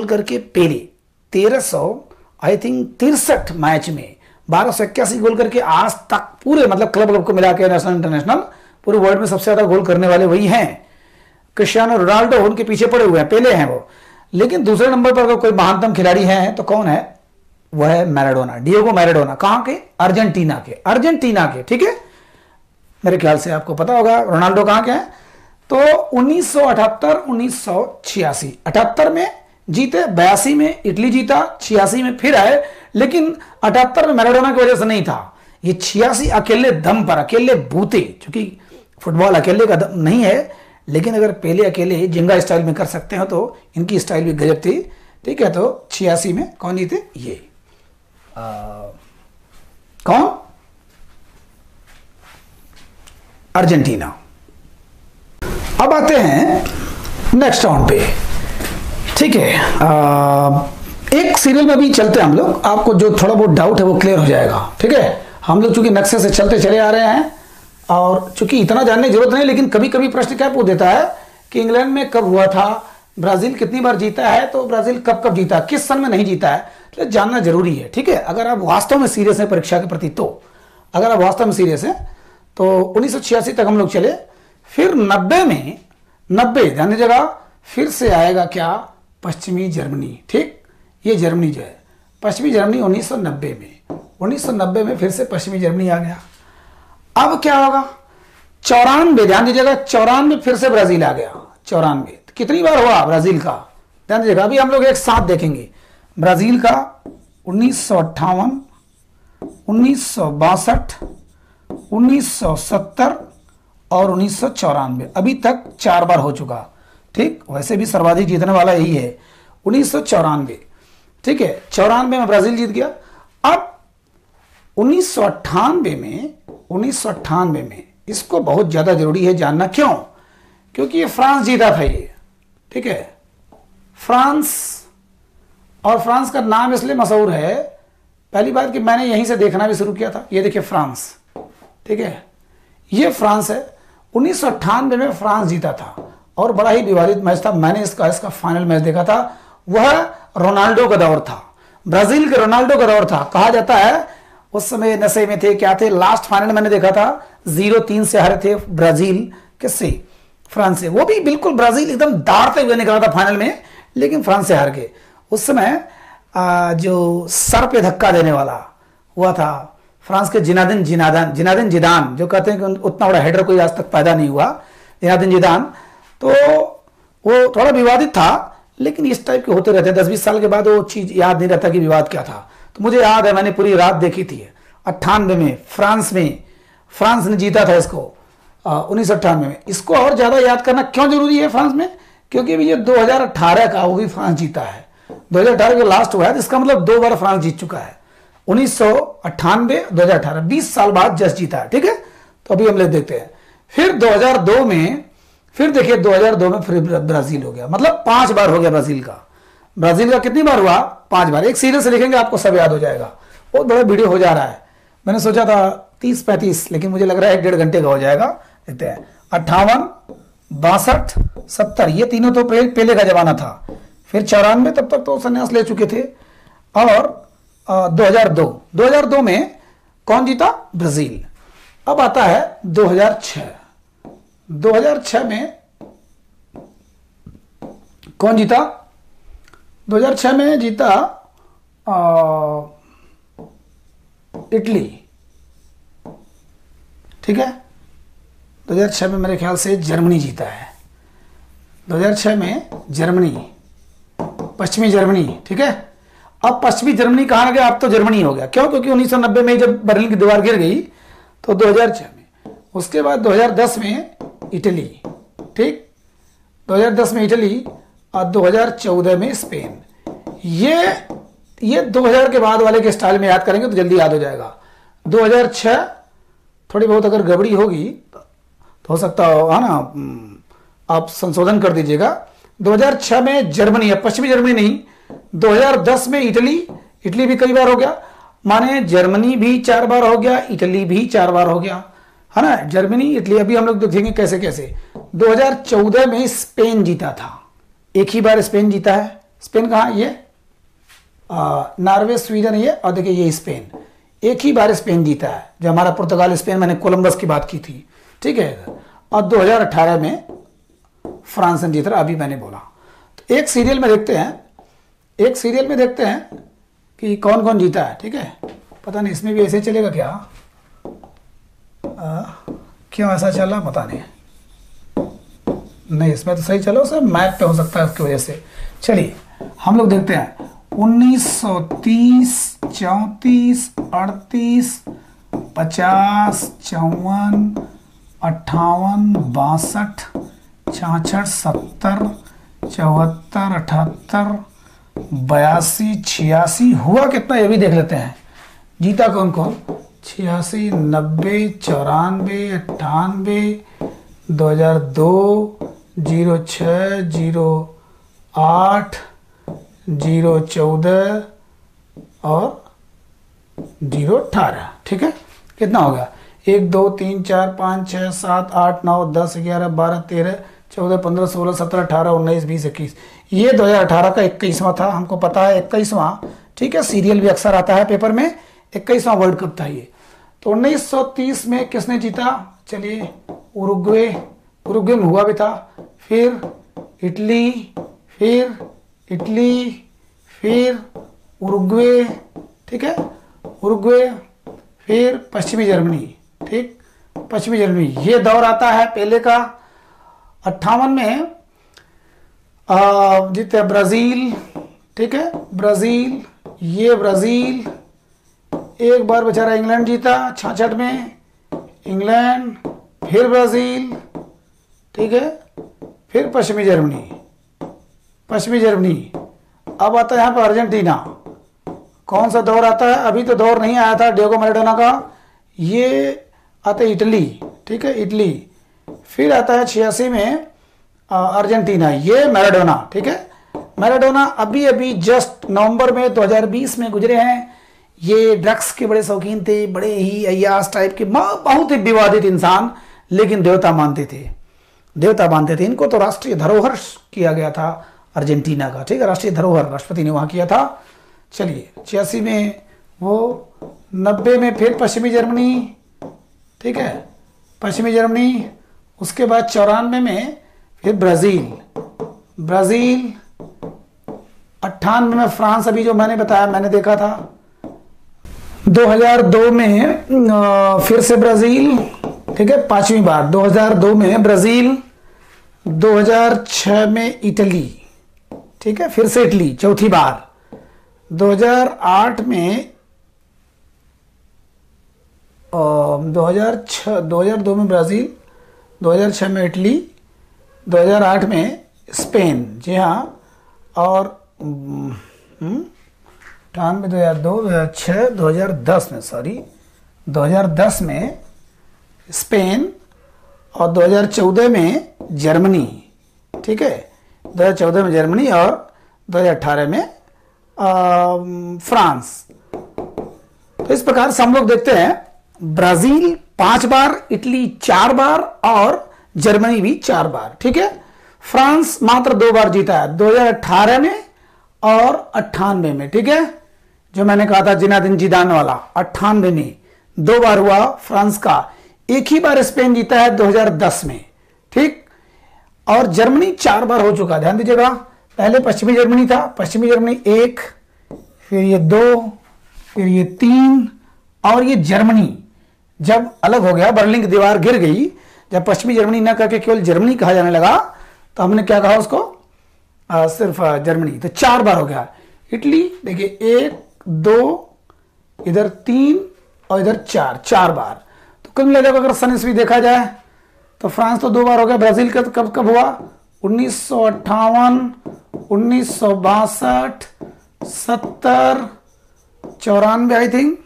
Speaker 1: करके पेले 1363 मैच में 1281 गोल करके आज तक पूरे, मतलब क्लब को मिला के नेशनल इंटरनेशनल पूरे वर्ल्ड में सबसे ज्यादा गोल करने वाले वही हैं। क्रिस्टियानो रोनाल्डो उनके पीछे पड़े हुए हैं, पेले हैं वो। लेकिन दूसरे नंबर पर अगर कोई महानतम खिलाड़ी है तो कौन है? वह है मैराडोना, डिएगो मैराडोना। कहां के? अर्जेंटीना के, ठीक है। मेरे ख्याल से आपको पता होगा रोनाल्डो कहां के हैं? तो 1978 1986, 78 में जीते, 82 में इटली जीता, 86 में फिर आए, लेकिन 78 में मैराडोना की वजह से नहीं था। ये 86 अकेले दम पर, अकेले बूते, क्योंकि फुटबॉल अकेले का दम नहीं है, लेकिन अगर पहले अकेले जिंगा स्टाइल में कर सकते हो तो इनकी स्टाइल भी गजब थी। ठीक है, तो 86 में कौन जीते? ये कौन? अर्जेंटीना। अब आते हैं नेक्स्ट राउंड पे। ठीक है, एक सीरियल में भी चलते हैं हम लोग, आपको जो थोड़ा बहुत डाउट है वो क्लियर हो जाएगा। ठीक है, हम लोग चूंकि नक्शे से चलते चले आ रहे हैं और चूंकि इतना जानने की जरूरत नहीं, लेकिन कभी कभी प्रश्न क्या पूछ देता है कि इंग्लैंड में कब हुआ था, ब्राजील कितनी बार जीता है, तो ब्राजील कब कब जीता, किस सन में नहीं जीता है, तो जानना जरूरी है। ठीक है, अगर आप वास्तव में सीरियस हैं परीक्षा के प्रति, तो अगर आप वास्तव में सीरियस हैं तो 1986 तक हम लोग चले, फिर 90 में, 90 ध्यान दीजिएगा, फिर से आएगा क्या? पश्चिमी जर्मनी। ठीक, ये जर्मनी जो है पश्चिमी जर्मनी 1990 में फिर से पश्चिमी जर्मनी आ गया। अब क्या होगा? 94, ध्यान दीजिएगा, 94 फिर से ब्राजील आ गया। 94 कितनी बार हुआ ब्राजील का? ध्यान दीजिएगा, अभी हम लोग एक साथ देखेंगे ब्राजील का 1958, 1962, 1970 और 1994, अभी तक 4 बार हो चुका। ठीक, वैसे भी सर्वाधिक जीतने वाला यही है 1994। ठीक है, 94 में ब्राजील जीत गया। अब 1998 में इसको बहुत ज्यादा जरूरी है जानना। क्यों? क्योंकि ये फ्रांस जीता था ये। ठीक है, फ्रांस, और फ्रांस का नाम इसलिए मशहूर है, पहली बात कि मैंने यहीं से देखना भी शुरू किया था। ये देखिए फ्रांस, ठीक है, ये फ्रांस है। 1998 में फ्रांस जीता था और बड़ा ही विवादित मैच था। मैंने इसका फाइनल मैच देखा था, वह रोनाल्डो का दौर था, ब्राजील के रोनाल्डो का दौर था। कहा जाता है उस समय नशे में थे, क्या थे। लास्ट फाइनल मैंने देखा था, 0-3 से हारे थे ब्राजील, किससे? फ्रांस से। वो भी बिल्कुल ब्राजील एकदम दाढ़ते हुए निकला था फाइनल में, लेकिन फ्रांस से हार गए। उस समय जो सर पे धक्का देने वाला हुआ था फ्रांस के जिनादिन जिदान, जो कहते हैं कि उतना बड़ा हेडर कोई आज तक पैदा नहीं हुआ, जिनादिन जिदान, तो वो थोड़ा विवादित था। लेकिन इस टाइप के होते रहते हैं, 10-20 साल के बाद वो चीज याद नहीं रहता कि विवाद क्या था। तो मुझे याद है, मैंने पूरी रात देखी थी 98 में, फ्रांस ने जीता था इसको 1998 में। इसको और ज्यादा याद करना क्यों जरूरी है फ्रांस में? क्योंकि अभी ये 2018 का, वो भी फ्रांस जीता है। 2018 के लास्ट हुआ है, तो इसका मतलब 2 बार फ्रांस जीत चुका है। 1998, 2018, 20 साल बाद जस्ट जीता है। ठीक है, तो अभी हम लोग देखते हैं। फिर 2002 में, फिर देखिए 2002 में फिर ब्राजील हो गया, मतलब 5 बार हो गया ब्राजील का। ब्राजील का कितनी बार हुआ? 5 बार। एक सीरियल से लिखेंगे आपको सब याद हो जाएगा। बहुत बड़ा वीडियो हो जा रहा है, मैंने सोचा था 30-35, लेकिन मुझे लग रहा है 1-1.5 घंटे का हो जाएगा। देखते हैं, 58, 62, 70, ये तीनों तो पहले का जमाना था। फिर 94, तब तक तो संन्यास ले चुके थे। और 2002 में कौन जीता? ब्राजील। अब आता है 2006 में कौन जीता? 2006 में जीता इटली। ठीक है, 2006 में मेरे ख्याल से जर्मनी जीता है। 2006 में जर्मनी, पश्चिमी जर्मनी। ठीक है, अब पश्चिमी जर्मनी कहां गया? अब तो जर्मनी हो गया। क्यों? क्योंकि 1990 में जब बर्लिन की दीवार गिर गई तो 2006 में, उसके बाद 2010 में इटली। ठीक, 2010 में इटली और 2014 में स्पेन। ये 2000 के बाद वाले के स्टाइल में याद करेंगे तो जल्दी याद हो जाएगा। 2006 थोड़ी बहुत अगर गड़बड़ी होगी तो हो सकता है ना, आप संशोधन कर दीजिएगा। 2006 में जर्मनी है, पश्चिमी जर्मनी नहीं। 2010 में इटली भी कई बार हो गया, माने जर्मनी भी 4 बार हो गया, इटली भी 4 बार हो गया, है ना। Germany, Italy. अभी हम लोग देखेंगे कैसे कैसे। 2014 में स्पेन जीता था, एक ही बार स्पेन जीता है। स्पेन कहाँ? ये नॉर्वे, स्वीडन, ये, और देखिए ये स्पेन, एक ही बार स्पेन जीता है। जो हमारा पुर्तगाल स्पेन, मैंने कोलंबस की बात की थी। ठीक है, और 2018 में फ्रांस ने जीता, अभी मैंने बोला। तो एक सीरियल में देखते हैं कि कौन कौन जीता है। ठीक है, पता नहीं इसमें भी ऐसे चलेगा क्या? क्यों ऐसा चल रहा पता नहीं। नहीं, इसमें तो सही चलो सर, मैप पे हो सकता है उसकी वजह से। चलिए हम लोग देखते हैं 1930, 34, 38, 50, 54, 58, 62, 66, 70, 74, 78, 82, 86, हुआ कितना ये भी देख लेते हैं। जीता कौन कौन? 86, 90, 94, 98, 2002, 06, 08, 014 और 018। ठीक है, कितना हो गया? 1 2 3 4 5 6 7 8 9 10 11 12 13 14 15 16 17 18 19 20 21। ये 2018 का 21वां था, हमको पता है 21वां। ठीक है, सीरियल भी अक्सर आता है पेपर में, 21वां वर्ल्ड कप था ये। तो 1930 में किसने जीता? चलिए, उरुग्वे में हुआ भी था, फिर इटली, फिर उरुग्वे। ठीक है, उरुग्वे, फिर पश्चिमी जर्मनी। ठीक, पश्चिमी जर्मनी, ये दौर आता है पहले का। 58 में जीते ब्राजील। ठीक है, ब्राजील, ये ब्राजील। एक बार बेचारा इंग्लैंड जीता 66 में, इंग्लैंड, फिर ब्राजील। ठीक है, फिर पश्चिमी जर्मनी। अब आता है यहाँ पर अर्जेंटीना। कौन सा दौर आता है? अभी तो दौर नहीं आया था डिएगो मैराडोना का। ये आता है इटली। ठीक है, इटली। फिर आता है 86 में अर्जेंटीना, ये मैराडोना। ठीक है, मैराडोना अभी जस्ट नवंबर में 2020 में गुजरे हैं। ये ड्रग्स के बड़े शौकीन थे, बड़े ही अय्यास टाइप के, बहुत ही विवादित इंसान, लेकिन देवता मानते थे। इनको तो राष्ट्रीय धरोहर किया गया था अर्जेंटीना का। ठीक है, राष्ट्रीय धरोहर राष्ट्रपति ने वहां किया था। चलिए, 86 में वो, 90 में फिर पश्चिमी जर्मनी। ठीक है, पश्चिमी जर्मनी। उसके बाद 94 में फिर ब्राजील। 98 में फ्रांस, अभी जो मैंने बताया, मैंने देखा था। 2002 में फिर से ब्राजील। ठीक है, 5वीं बार 2002 में ब्राजील। 2006 में इटली। ठीक है, फिर से इटली 4थी बार। 2008 में 2002 में ब्राजील, 2006 में इटली, 2008 में स्पेन। जी हाँ, और 98, 2002, 2006, 2010 में, सॉरी 2010 में स्पेन, और 2014 में जर्मनी। ठीक है, 2014 में जर्मनी, और 2018 में फ्रांस। तो इस प्रकार से हम लोग देखते हैं ब्राजील 5 बार, इटली 4 बार, और जर्मनी भी 4 बार। ठीक है, फ्रांस मात्र 2 बार जीता है, 2018 में और 98 में। ठीक है, जो मैंने कहा था जिनादिन जिदान वाला, 98 में 2 बार हुआ फ्रांस का। एक ही बार स्पेन जीता है 2010 में। ठीक, और जर्मनी 4 बार हो चुका, ध्यान दीजिएगा। पहले पश्चिमी जर्मनी था, पश्चिमी जर्मनी 1, फिर ये 2, फिर ये 3, और ये जर्मनी जब अलग हो गया, बर्लिन की दीवार गिर गई, जब पश्चिमी जर्मनी ना करके केवल जर्मनी कहा जाने लगा, तो हमने क्या कहा उसको? सिर्फ जर्मनी। तो 4 बार हो गया। इटली देखिए, 1 2, इधर 3 और इधर 4 बार। तो कुल मिलाकर अगर सन ईस्वी देखा जाए तो फ्रांस तो 2 बार हो गया। ब्राजील का कब हुआ? 1958, 1962, 70, 94 आई थिंक,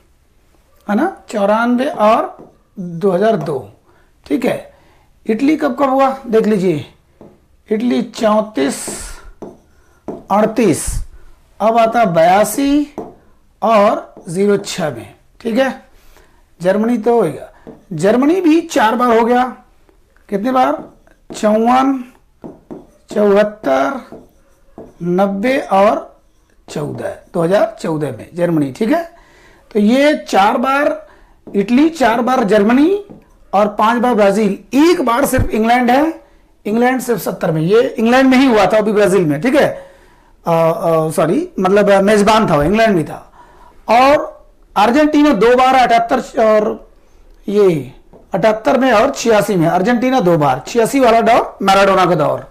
Speaker 1: है ना, 94 और 2002। ठीक है, इटली कब हुआ देख लीजिए। इटली 34, 38, अब आता 82 और 06 में। ठीक है, जर्मनी तो हो गया। जर्मनी भी 4 बार हो गया। कितनी बार? 54, 74, 90 और 14, 2014 में जर्मनी। ठीक है, तो ये 4 बार इटली, 4 बार जर्मनी और 5 बार ब्राजील। एक बार सिर्फ इंग्लैंड है, इंग्लैंड सिर्फ 70 में, ये इंग्लैंड में ही हुआ था, अभी ब्राजील में। ठीक है, सॉरी, मतलब मेजबान था वो, इंग्लैंड भी था। और अर्जेंटीना 2 बार 78 और ये 78 में और 86 में अर्जेंटीना 2 बार, 86 वाला दौर मैराडोना का दौर,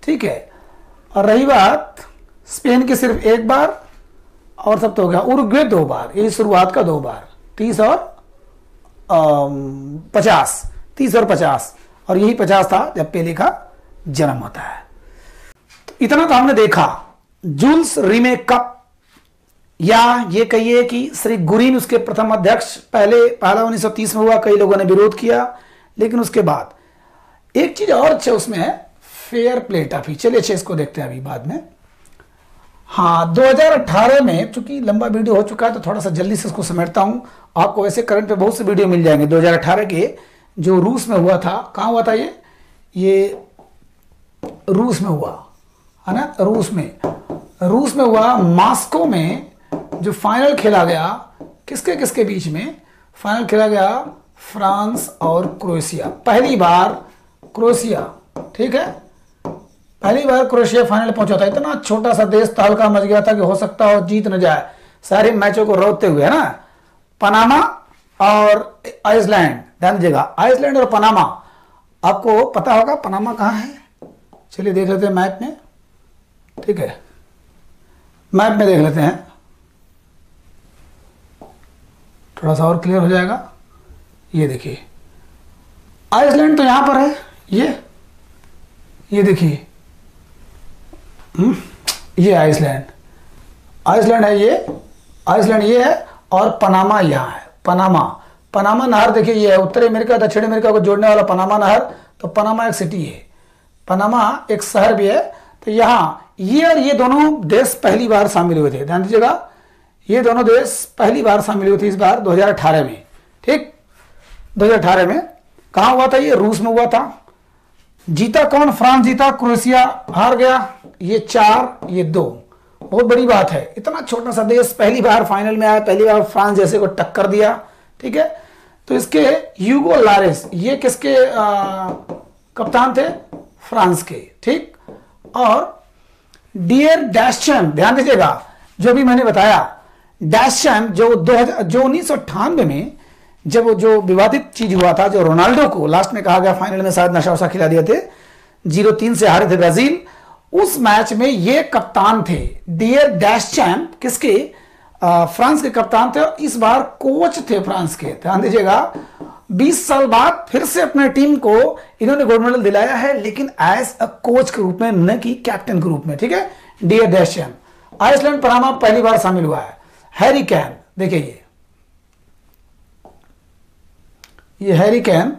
Speaker 1: ठीक है। और रही बात स्पेन की सिर्फ 1 बार, और सब तो हो गया। उरुग्वे 2 बार, यही शुरुआत का 2 बार, 30 और 50, 30 और 50, और यही 50 था जब पेले का जन्म होता है। तो इतना तो हमने देखा। जूल्स रीमे कप, या ये कहिए कि श्री गुरीन उसके प्रथम अध्यक्ष, पहला 1930 में हुआ, कई लोगों ने विरोध किया, लेकिन उसके बाद एक चीज और अच्छा उसमें है, फेयर प्ले ट्रॉफी। चलिए अच्छा इसको देखते हैं अभी बाद में। हाँ, 2018 में, चूंकि लंबा वीडियो हो चुका है तो थोड़ा सा जल्दी से इसको समेटता हूं। आपको वैसे करंट पे बहुत से वीडियो मिल जाएंगे 2018 के, जो रूस में हुआ था। कहाँ हुआ था ये रूस में हुआ है ना, रूस में हुआ, मॉस्को में, जो फाइनल खेला गया किसके किसके बीच में, फाइनल खेला गया फ्रांस और क्रोएशिया। पहली बार क्रोएशिया, ठीक है, पहली बार क्रोएशिया फाइनल पहुंचा था। इतना छोटा सा देश, तहलका मच गया था कि हो सकता हो जीत न जाए, सारे मैचों को रोकते हुए, है ना। पनामा और आइसलैंड, ध्यान दीजिएगा, आइसलैंड और पनामा। आपको पता होगा पनामा कहाँ है, चलिए देख लेते हैं मैप में, ठीक है, मैप में देख लेते हैं, थोड़ा सा और क्लियर हो जाएगा। ये देखिए आइसलैंड तो यहां पर है, ये देखिए, ये आइसलैंड है, ये आइसलैंड ये है, और पनामा यहाँ है। पनामा नहर देखिए, ये है उत्तरी अमेरिका दक्षिण अमेरिका को जोड़ने वाला पनामा नहर। तो पनामा एक सिटी है, पनामा एक शहर भी है। तो यहाँ ये और ये दोनों देश पहली बार शामिल हुए थे, ध्यान दीजिएगा, ये दोनों देश पहली बार शामिल हुए थे इस बार 2018 में, ठीक। 2018 में कहाँ हुआ था, ये रूस में हुआ था। जीता कौन, फ्रांस जीता, क्रोएशिया हार गया। ये 4, ये 2, बहुत बड़ी बात है। इतना छोटा सा देश पहली बार फाइनल में आया, पहली बार फ्रांस जैसे को टक्कर दिया, ठीक है। तो इसके ह्यूगो लॉरिस, ये किसके कप्तान थे, फ्रांस के, ठीक। और डियर डैशचैम्प, ध्यान दीजिएगा, जो भी मैंने बताया, डैशचैम्प जो 1998 में जब जो विवादित चीज हुआ था, जो रोनाल्डो को लास्ट में कहा गया फाइनल में शायद नशा वशा खिला दिए थे, 0-3 से हारे थे ब्राजील, उस मैच में ये कप्तान थे डियर डैशचैम्प, किसके, फ्रांस के कप्तान थे, और इस बार कोच थे फ्रांस के। ध्यान दीजिएगा, 20 साल बाद फिर से अपने टीम को इन्होंने गोल्ड मेडल दिलाया है, लेकिन एज अ कोच के रूप में, न कि कैप्टन के रूप में, ठीक है। डियर डैशचैम्प। आइसलैंड पनामा पहली बार शामिल हुआ है। हैरी कैन, देखिए ये हैरी कैन,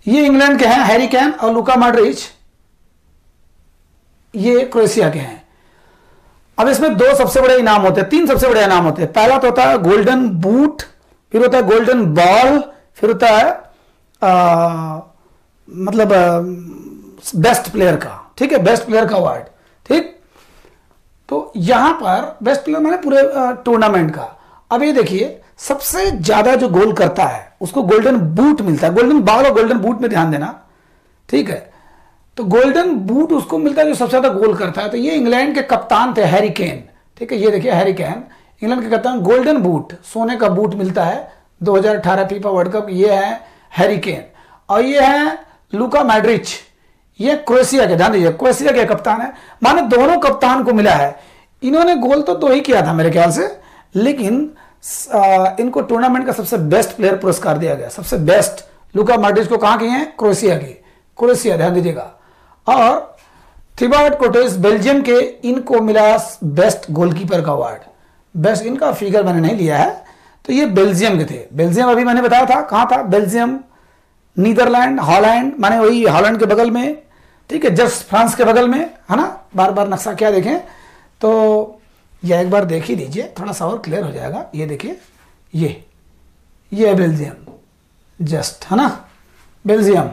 Speaker 1: ये इंग्लैंड के हैं हैरी कैन, और लुका मॉड्रिच ये क्रोएशिया के हैं। अब इसमें 2 सबसे बड़े इनाम होते हैं, 3 सबसे बड़े इनाम होते हैं। पहला तो होता है गोल्डन बूट, फिर होता है गोल्डन बॉल, फिर होता है मतलब बेस्ट प्लेयर का, ठीक है, बेस्ट प्लेयर का अवार्ड, ठीक। तो यहां पर बेस्ट प्लेयर माने पूरे टूर्नामेंट का। अब ये देखिए, सबसे ज्यादा जो गोल करता है उसको गोल्डन बूट मिलता है। गोल्डन बॉल और गोल्डन बूट में ध्यान देना, ठीक है। तो गोल्डन बूट उसको मिलता है जो सबसे ज्यादा गोल करता है। तो ये इंग्लैंड के कप्तान थे हैरी केन, ठीक है, ये देखिए हैरी केन इंग्लैंड के कप्तान। गोल्डन बूट, सोने का बूट मिलता है 2018 फीफा वर्ल्ड कप, ये है हैरी केन। और ये है लुका मॉड्रिच, ये क्रोएशिया के, ध्यान दीजिए क्रोएशिया के कप्तान है। माने दोनों कप्तान को मिला है। इन्होंने गोल तो 2 ही किया था मेरे ख्याल से, लेकिन इनको टूर्नामेंट का सबसे बेस्ट प्लेयर पुरस्कार दिया गया, सबसे बेस्ट। लुका मॉड्रिच को कहां के हैं, क्रोएशिया के, क्रोएशिया, ध्यान दीजिएगा। और थिबाउट कोर्टेस बेल्जियम के, इनको मिला बेस्ट गोलकीपर का अवार्ड। बेस्ट, इनका फिगर मैंने नहीं लिया है, तो ये बेल्जियम के थे। बेल्जियम अभी मैंने बताया था कहां था, बेल्जियम, नीदरलैंड, हॉलैंड, माने वही हॉलैंड के बगल में, ठीक है, जस्ट फ्रांस के बगल में, है ना। बार बार नक्शा क्या देखें तो यह एक बार देख ही लीजिए, थोड़ा सा और क्लियर हो जाएगा। ये देखिए, ये है बेल्जियम, जस्ट, है ना, बेल्जियम।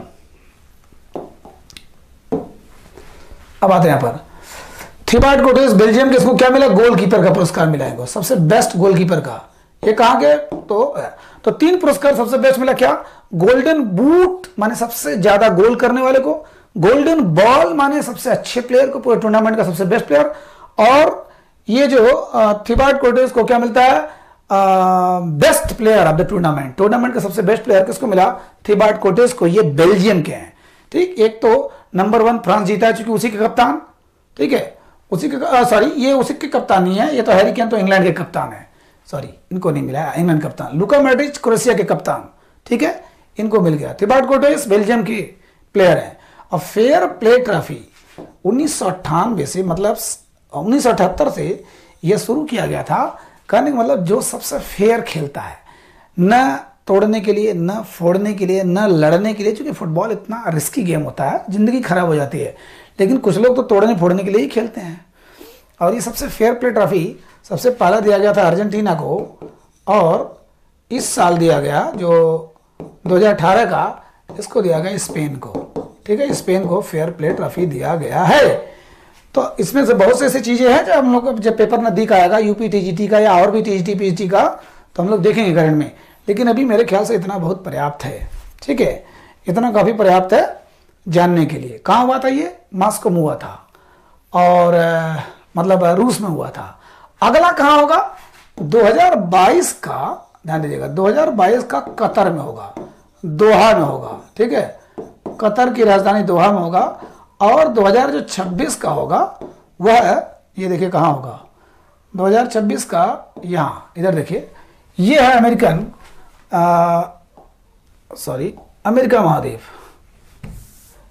Speaker 1: अब आते हैं यहां पर थिबाउट कोर्टेस बेल्जियम के, इसको क्या मिला, गोलकीपर का पुरस्कार मिला है, सबसे बेस्ट गोलकीपर का। ये कहां के, तो 3 पुरस्कार सबसे बेस्ट मिला। क्या, गोल्डन बूट माने सबसे ज्यादा गोल करने वाले को, गोल्डन बॉल माने सबसे अच्छे प्लेयर को, पूरे टूर्नामेंट का सबसे बेस्ट प्लेयर, और ये जो थिबाउट कोर्टेस को क्या मिलता है, best player of the tournament, tournament का सबसे बेस्ट प्लेयर किसको मिला? थिबाट कोर्टेस को। ये बेल्जियम के हैं, ठीक। एक तो नंबर 1 फ्रांस जीता है, चूंकि उसी के कप्तान, ठीक है, उसी के सॉरी ये उसी के कप्तान नहीं है, ये तो हैरी केन तो इंग्लैंड के कप्तान है, सॉरी इनको नहीं मिला है, इंग्लैंड कप्तान। लुका मॉड्रिच क्रोएशिया के कप्तान, ठीक है, इनको मिल गया। थिबाट कोर्टेस बेल्जियम के प्लेयर हैं। और फेयर प्ले ट्रॉफी 1998 से, मतलब 1978 से यह शुरू किया गया था। कहने का मतलब जो सबसे फेयर खेलता है, न तोड़ने के लिए, न फोड़ने के लिए, न लड़ने के लिए, क्योंकि फुटबॉल इतना रिस्की गेम होता है, जिंदगी खराब हो जाती है, लेकिन कुछ लोग तो तोड़ने फोड़ने के लिए ही खेलते हैं। और ये सबसे फेयर प्ले ट्रॉफी सबसे पहला दिया गया था अर्जेंटीना को, और इस साल दिया गया जो 2018 का, इसको दिया गया स्पेन को, ठीक है, स्पेन को फेयर प्ले ट्रॉफी दिया गया है। तो इसमें से बहुत से ऐसी चीजें हैं जो हम लोग जब पेपर नजदीक आएगा यूपी टीजीटी का या और भी टीजीटी पीजीटी का, तो हम लोग देखेंगे करंट में। लेकिन अभी मेरे ख्याल से इतना बहुत पर्याप्त है, ठीक है, इतना काफी पर्याप्त है जानने के लिए। कहाँ हुआ था ये? मॉस्को में हुआ था, और मतलब रूस में हुआ था। अगला कहाँ होगा? 2022 का, ध्यान दीजिएगा, 2022 का कतर में होगा, दोहा में होगा, ठीक है, कतर की राजधानी दोहा में होगा। और 2026 का होगा वह, ये देखिए कहाँ होगा 2026 का, यहाँ इधर देखिए, ये है अमेरिकन सॉरी अमेरिका महाद्वीप,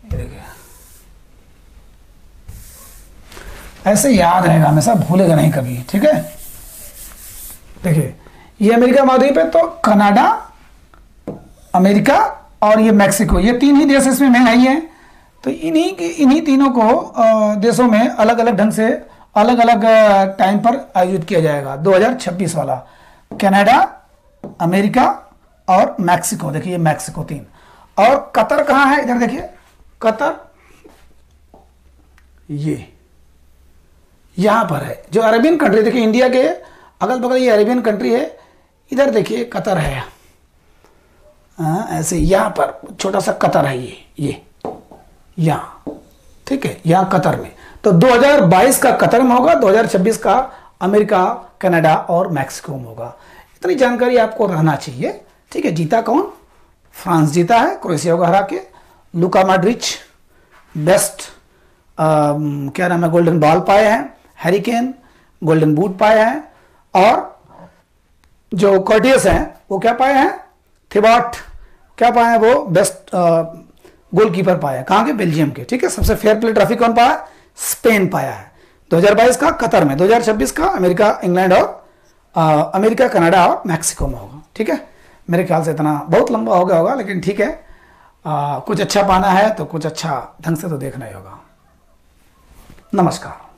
Speaker 1: ये देखिए, ऐसे याद रहेगा हमेशा, भूलेगा नहीं कभी, ठीक है। देखिए ये अमेरिका महाद्वीप है, तो कनाडा, अमेरिका और ये मैक्सिको, ये 3 ही देश इसमें मेन है। तो इन्हीं तीनों को देशों में अलग अलग ढंग से अलग अलग टाइम पर आयोजित किया जाएगा। 2026 वाला कनाडा, अमेरिका और मैक्सिको, देखिए मैक्सिको 3। और कतर कहाँ है? इधर देखिए कतर, ये यहां पर है, जो अरेबियन कंट्री, देखिए इंडिया के अगल बगल ये अरेबियन कंट्री है। इधर देखिए कतर है, ऐसे यहां पर छोटा सा कतर है, ये यहां, ठीक है, यहां कतर में। तो 2022 का कतर में होगा, 2026 का अमेरिका, कनाडा और मैक्सिको में होगा। इतनी जानकारी आपको रहना चाहिए, ठीक है। जीता कौन? फ्रांस जीता है क्रोएशिया को हरा के। लुका मॉड्रिच बेस्ट क्या नाम है, गोल्डन बॉल पाए हैं। हैरी केन गोल्डन बूट पाए हैं। और जो कोर्टियस हैं वो क्या पाए हैं? थिबाट क्या पाए हैं? वो बेस्ट गोलकीपर पाया है। कहाँ के? बेल्जियम के, ठीक है। सबसे फेयर प्ले ट्रॉफी कौन पाया? स्पेन पाया है। 2022 का कतर में, 2026 का अमेरिका, इंग्लैंड और अमेरिका, कनाडा और मैक्सिको में होगा, ठीक है। मेरे ख्याल से इतना बहुत लंबा हो गया होगा, लेकिन ठीक है, कुछ अच्छा पाना है तो कुछ अच्छा ढंग से तो देखना ही होगा। नमस्कार।